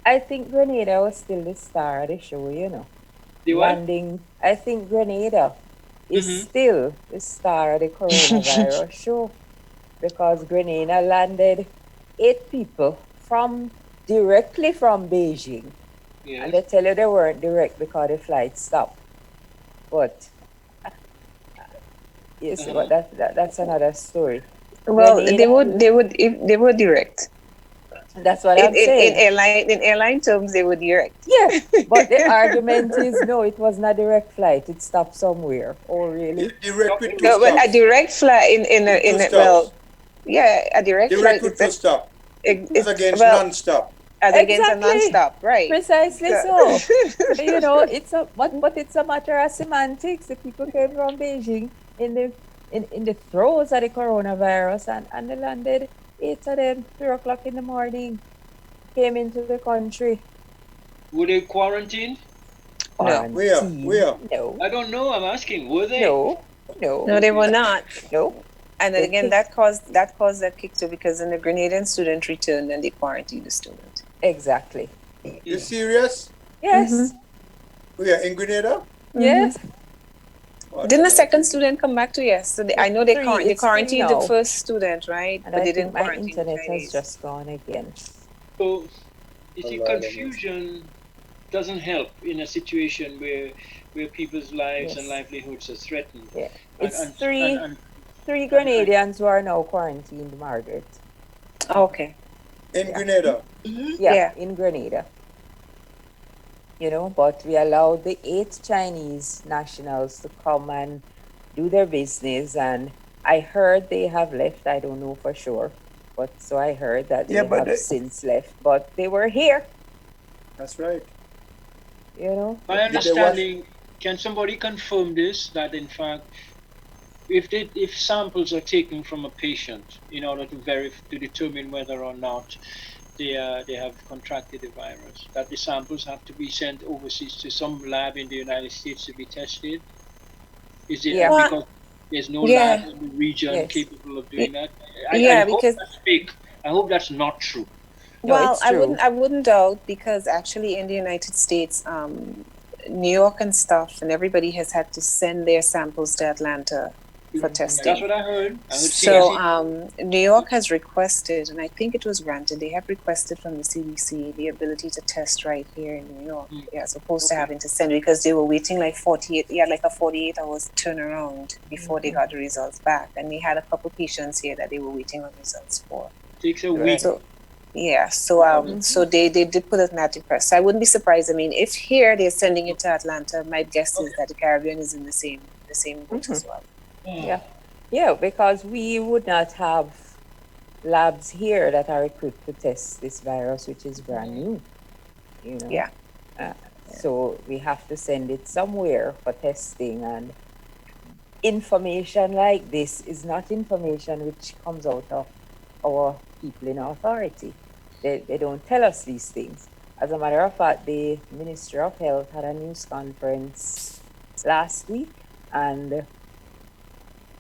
I think Grenada was still the star of the show, you know. I think Grenada is still the star of the coronavirus show, because Grenada landed 8 people directly from Beijing. And they tell you they weren't direct because the flight stopped. But yes, but that's another story. Well, they were direct. That's what I'm saying. In airline terms, they were direct. Yeah, but the argument is no, it was not a direct flight. It stopped somewhere. Oh, really? A direct flight a direct flight with two stop. It's against non-stop. As against a non-stop, right? Precisely so. You know, it's a matter of semantics. The people came from Beijing in the throes of the coronavirus and they landed 8 of them, 3 o'clock in the morning, came into the country. Were they quarantined? No. Where? No. I don't know. I'm asking. Were they? No. No, they were not. No. And They again, kicked- that caused that kick too, because then the Grenadian student returned and they quarantined the student. Exactly. You serious? Yes. We are in Grenada? Yes. Didn't the second student come back to yes? So I know they it's quarantined the now. first student, right? And but I they think didn't my quarantine internet the has Chinese. just gone again. So, you see, confusion doesn't help in a situation where people's lives and livelihoods are threatened. Yeah. And- It's and- three and- Grenadians who are now quarantined, Margaret. Okay. In Grenada? Yeah, in Grenada. You know, but we allowed the 8 Chinese nationals to come and do their business, and I heard they have left. I don't know for sure, but so I heard that they have since left, but they were here. That's right. You know, My understanding, can somebody confirm this, that in fact, if samples are taken from a patient in order to determine whether or not they have contracted the virus, that the samples have to be sent overseas to some lab in the United States to be tested? Is it because there's no lab in the region capable of doing that? I hope that's fake. I hope that's not true. Well, I wouldn't doubt, because actually in the United States, New York and stuff, and everybody has had to send their samples to Atlanta for testing. That's what I heard. So New York has requested, and I think it was granted, they have requested from the CDC the ability to test right here in New York, as opposed to having to send, because they were waiting like 48 hours turnaround before they got the results back. And they had a couple patients here that they were waiting on results for. Takes a week. So they did put it in that press. So I wouldn't be surprised. I mean, if here they're sending it to Atlanta, my guess is that the Caribbean is in the same boat as well. Yeah, because we would not have labs here that are equipped to test this virus, which is brand new. You know? So we have to send it somewhere for testing, and information like this is not information which comes out of our people in authority. They don't tell us these things. As a matter of fact, the Minister of Health had a news conference last week,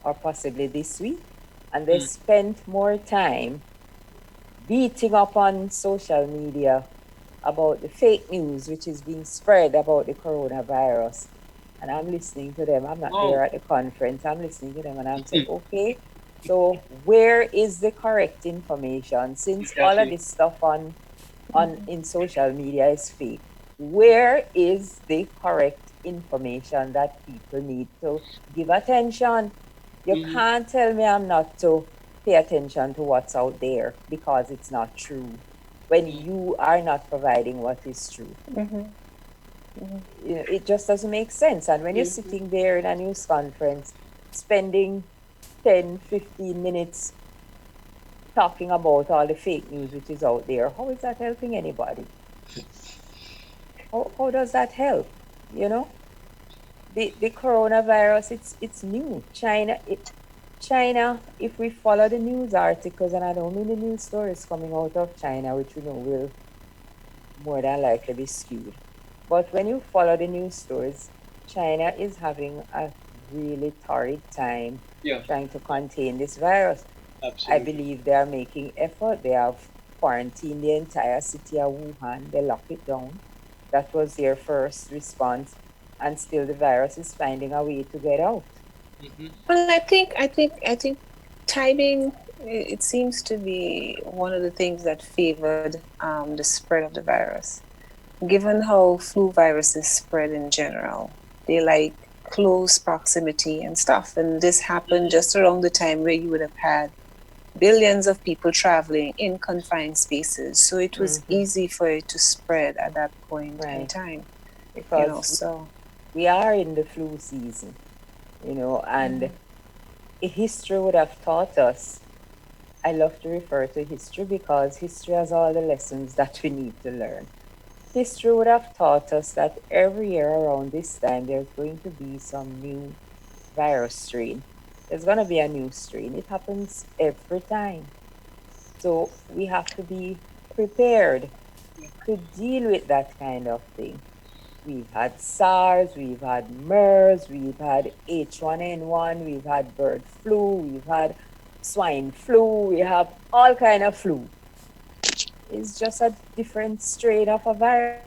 or possibly this week, and they spent more time beating up on social media about the fake news which is being spread about the coronavirus. And I'm listening to them. I'm not there at the conference. I'm listening to them, and I'm saying, okay, so where is the correct information? Since all of this stuff in social media is fake, where is the correct information that people need to give attention? You can't tell me I'm not to pay attention to what's out there because it's not true, when you are not providing what is true. You know, it just doesn't make sense. And when you're sitting there in a news conference, spending 10, 15 minutes talking about all the fake news which is out there, how is that helping anybody? How does that help? You know, the coronavirus, it's new. China, if we follow the news articles, and I don't mean the news stories coming out of China, which we know will more than likely be skewed, but when you follow the news stories, China is having a really torrid time trying to contain this virus. Absolutely. I believe they are making effort. They have quarantined the entire city of Wuhan. They locked it down. That was their first response, and still the virus is finding a way to get out. Well, I think timing, it seems to be one of the things that favored the spread of the virus. Given how flu viruses spread in general, they like close proximity and stuff. And this happened just around the time where you would have had billions of people traveling in confined spaces. So it was easy for it to spread at that point in time. Because we are in the flu season, you know, and history would have taught us. I love to refer to history because history has all the lessons that we need to learn. History would have taught us that every year around this time, there's going to be some new virus strain. There's going to be a new strain. It happens every time. So we have to be prepared to deal with that kind of thing. We've had SARS, we've had MERS, we've had H1N1, we've had bird flu, we've had swine flu, we have all kind of flu. It's just a different strain of a virus.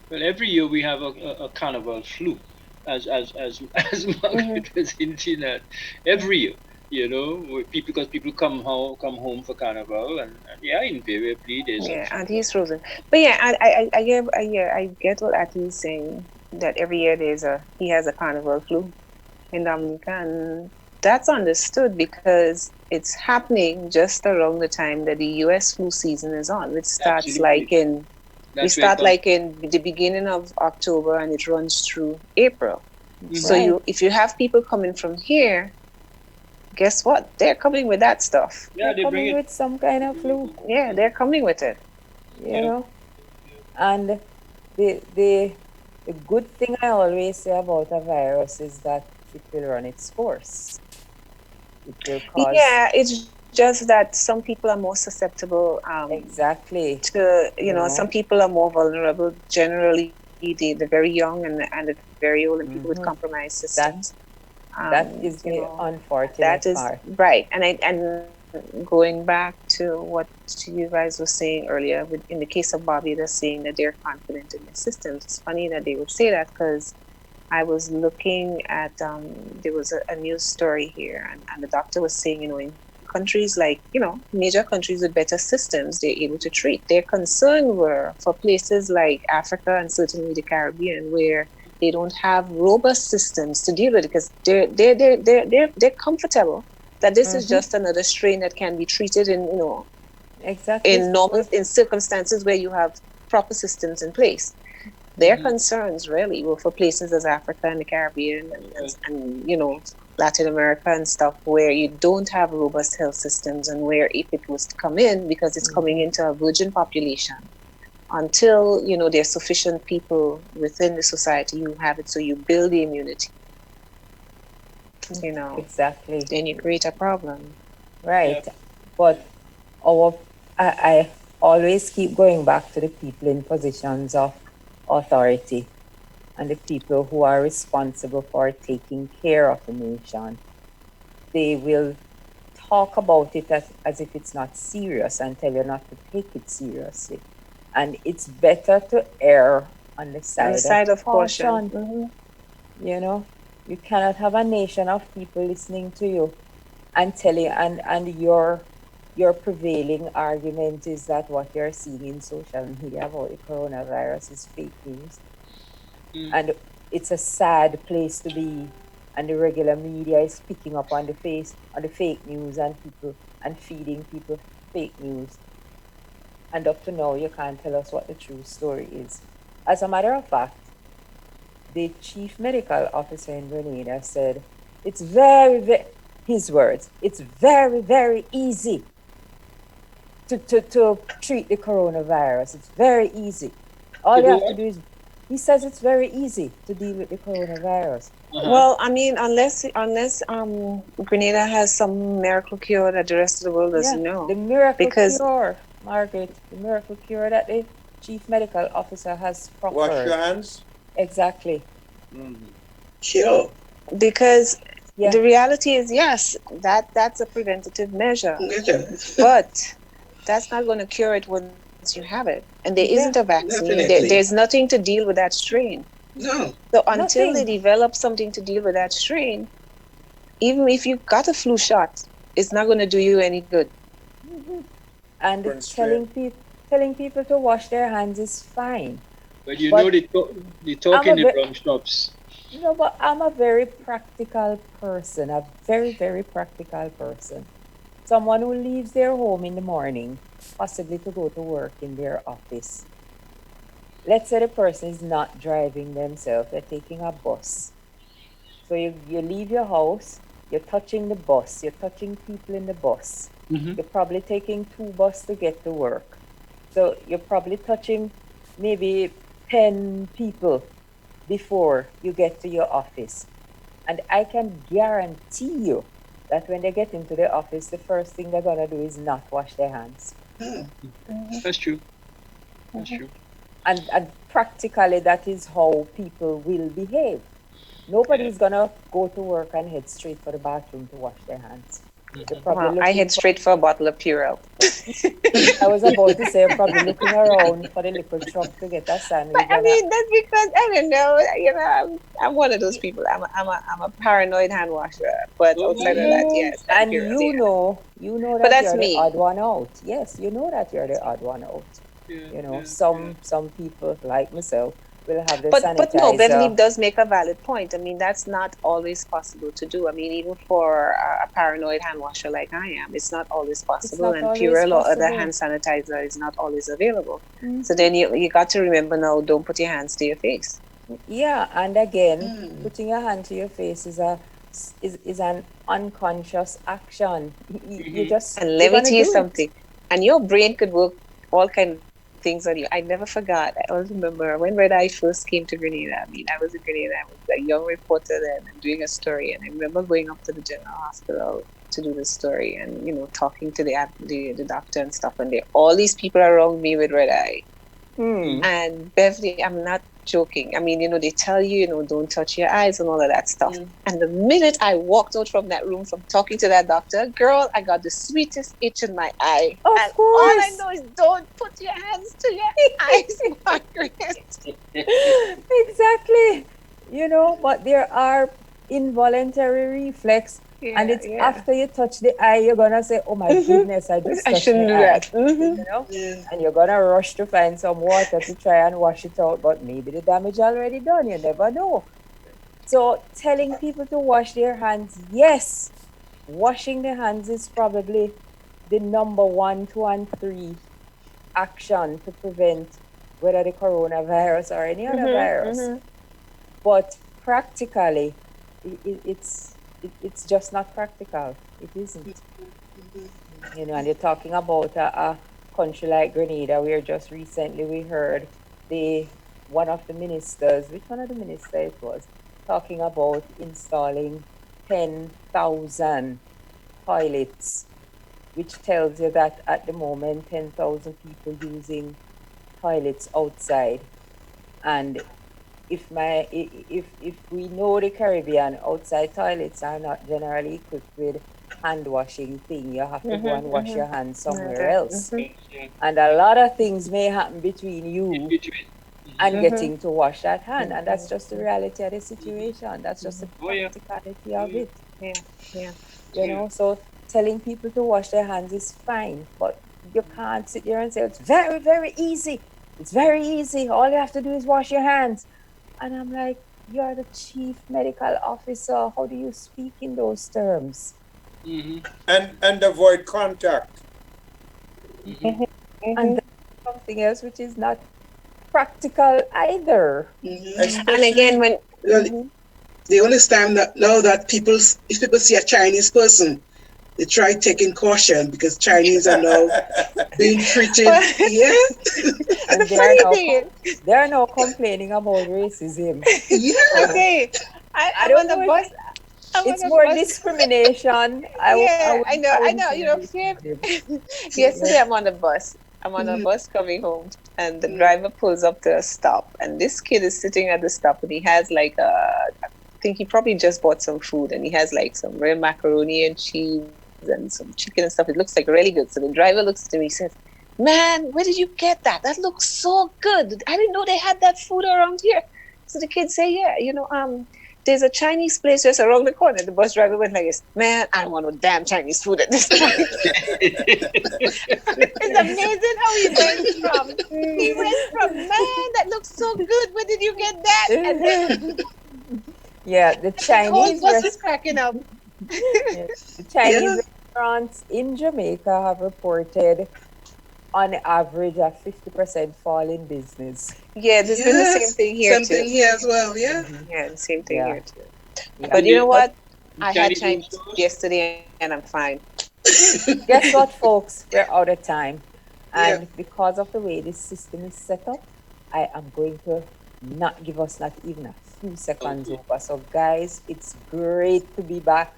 Well, every year we have a carnival flu, as Margaret was hinting at. Every year, because people come home for carnival, and yeah, invariably there's Yeah, and he's frozen. But yeah, I get what Ati's saying, that every year he has a carnival flu in Dominica, and that's understood because it's happening just around the time that the US flu season is on, which starts Absolutely. like in the beginning of October and it runs through April. Mm-hmm. So if you have people coming from here, guess what? They're coming with that stuff. Yeah, they're coming with some kind of flu. Yeah, they're coming with it. You know? And the good thing I always say about a virus is that it will run its course. It will cause... Yeah, it's just that some people are more susceptible. Exactly. To, some people are more vulnerable. Generally, the very young and the very old and people with compromised systems. That is the unfortunate that is part. Right. And going back to what you guys were saying earlier, in the case of Barbados saying that they're confident in their systems, it's funny that they would say that, because I was looking at, there was a news story here, and the doctor was saying, in countries like, major countries with better systems, they're able to treat. Their concern were for places like Africa and certainly the Caribbean, where they don't have robust systems to deal with it, because they're comfortable that this is just another strain that can be treated in, exactly, in circumstances where you have proper systems in place. Their concerns really were for places as Africa and the Caribbean and Latin America and stuff, where you don't have robust health systems, and where if it was to come in, because it's coming into a virgin population, until there's sufficient people within the society who have it, so you build the immunity. Exactly. Then you create a problem. Right. Yeah. But I always keep going back to the people in positions of authority and the people who are responsible for taking care of the nation. They will talk about it as if it's not serious and tell you not to take it seriously. And it's better to err on the side of caution. Mm-hmm. You cannot have a nation of people listening to you and telling, and your prevailing argument is that what you're seeing in social media about the coronavirus is fake news. And it's a sad place to be, and the regular media is picking up on the fake news and feeding people fake news. And up to now, you can't tell us what the true story is. As a matter of fact, the chief medical officer in Grenada said, it's his words, it's very, very easy to treat the coronavirus. It's very easy. All you have to do is, he says it's very easy to deal with the coronavirus. Well, I mean, unless Grenada has some miracle cure that the rest of the world doesn't know. The miracle cure, Margaret, the miracle cure that the chief medical officer has proffered. Wash your hands. Exactly. Sure. Because the reality is, yes, that's a preventative measure. But that's not going to cure it once you have it. And there isn't a vaccine. There's nothing to deal with that strain. No. So until they develop something to deal with that strain, even if you got a flu shot, it's not going to do you any good. And telling people to wash their hands is fine. But they talk in the wrong shops. But I'm a very practical person, a very, very practical person. Someone who leaves their home in the morning, possibly to go to work in their office. Let's say the person is not driving themselves, they're taking a bus. So you leave your house, you're touching the bus, you're touching people in the bus. Mm-hmm. You're probably taking 2 buses to get to work. So you're probably touching maybe 10 people before you get to your office. And I can guarantee you that when they get into the office, the first thing they're going to do is not wash their hands. That's true. That's true. And practically, that is how people will behave. Nobody's going to go to work and head straight for the bathroom to wash their hands. You're probably I head straight for a bottle of Purell. I was about to say, you're probably looking around for the little truck to get a sandwich. But I mean, that's because I don't know. You know, I'm one of those people. I'm a paranoid hand washer. But outside of that, yes. And Purell, you know But that that's you're me. the odd one out. Yes, you know that you're the odd one out. You know, some people like myself will have the sanitizer. But no, Beverly does make a valid point. I mean, that's not always possible to do. I mean, even for a paranoid hand washer like I am, it's not always possible. And Purell or other hand sanitizer is not always available. So then you got to remember now, don't put your hands to your face. Yeah, and again, putting your hand to your face is an unconscious action. You just and let me tell you something. And your brain could work all kind of things on you. I never forgot. I always remember when Red Eye first came to Grenada. I mean, I was in Grenada. I was a young reporter then and doing a story. And I remember going up to the general hospital to do the story and, you know, talking to the doctor and stuff. And there all these people around me with Red Eye. And Beverly, I'm not joking. I mean, you know, they tell you, you know, don't touch your eyes and all of that stuff. And the minute I walked out from that room from talking to that doctor, girl, I got the sweetest itch in my eye. Of and course. all I know is don't put your hands to your eyes, Margaret. Exactly. You know, but there are involuntary reflex. And it's after you touch the eye, you're gonna say, "Oh my goodness, I just touched shouldn't my do eye." that. You know, and you're gonna rush to find some water to try and wash it out, but maybe the damage already done. You never know. So telling people to wash their hands, yes, washing the hands is probably the number 1, 2, and 3 action to prevent whether the coronavirus or any other virus. But practically, it's just not practical. It isn't. You know, and you're talking about a country like Grenada, where just recently we heard one of the ministers, which one of the ministers it was, talking about installing 10,000 toilets, which tells you that at the moment 10,000 people using toilets outside. And if we know the Caribbean, outside toilets are not generally equipped with hand washing thing. You have to go and wash your hands somewhere else. And a lot of things may happen between you and getting to wash that hand. And that's just the reality of the situation. That's just the practicality of it. You know, so telling people to wash their hands is fine, but you can't sit there and say it's very, very easy. It's very easy. All you have to do is wash your hands. And I'm like, you're the chief medical officer. How do you speak in those terms? And avoid contact. And that's something else which is not practical either. And again, when the only time that now that if people see a Chinese person, they try taking caution because Chinese are now being treated. And they're now complaining about racism. Okay. I'm on the bus. It's more discrimination. I know. You know, yesterday I'm on the bus. I'm on a bus coming home, and the driver pulls up to a stop, and this kid is sitting at the stop, and he has like I think he probably just bought some food, and he has like some real macaroni and cheese and some chicken and stuff. It looks like really good. So the driver looks to me and says, "Man, where did you get that? That looks so good. I didn't know they had that food around here." So the kid say, "Yeah, you know, there's a Chinese place just around the corner." The bus driver went like this, "Man, I don't want no damn Chinese food at this point." It's amazing how he went from, "Man, that looks so good. Where did you get that?" And then yeah, the Chinese whole bus is cracking up. The Chinese restaurants in Jamaica have reported on average a 50% fall in business. Yeah, there's been the same thing here too. Same thing here as well, yeah. Yeah, the same thing here too. But you know what? I had Chinese yesterday and I'm fine. Guess what, folks? We're out of time. And because of the way this system is set up, I am going to not give us not even a few seconds over. So guys, it's great to be back.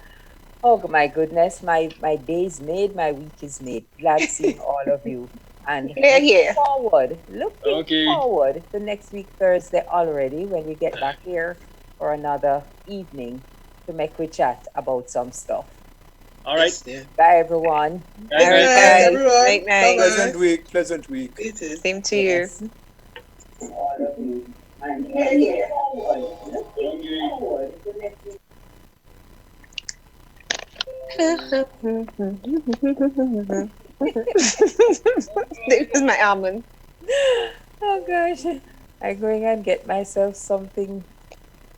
Oh my goodness, my day is made, my week is made. Glad seeing all of you. And looking forward to next week, Thursday already, when we get back here for another evening to Mek We Chat about some stuff. All right. Yes, yeah. Bye, everyone. Bye, All right, guys. guys. everyone. Night, night. Bye-bye. Pleasant week. Pleasant week. It is. Same to you. Yes. There's my almond. Oh gosh, I'm going and get myself something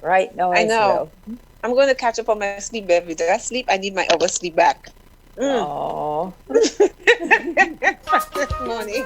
right now. I as know. well. I'm going to catch up on my sleep, baby. Did I sleep? I need my oversleep back. Oh. Morning.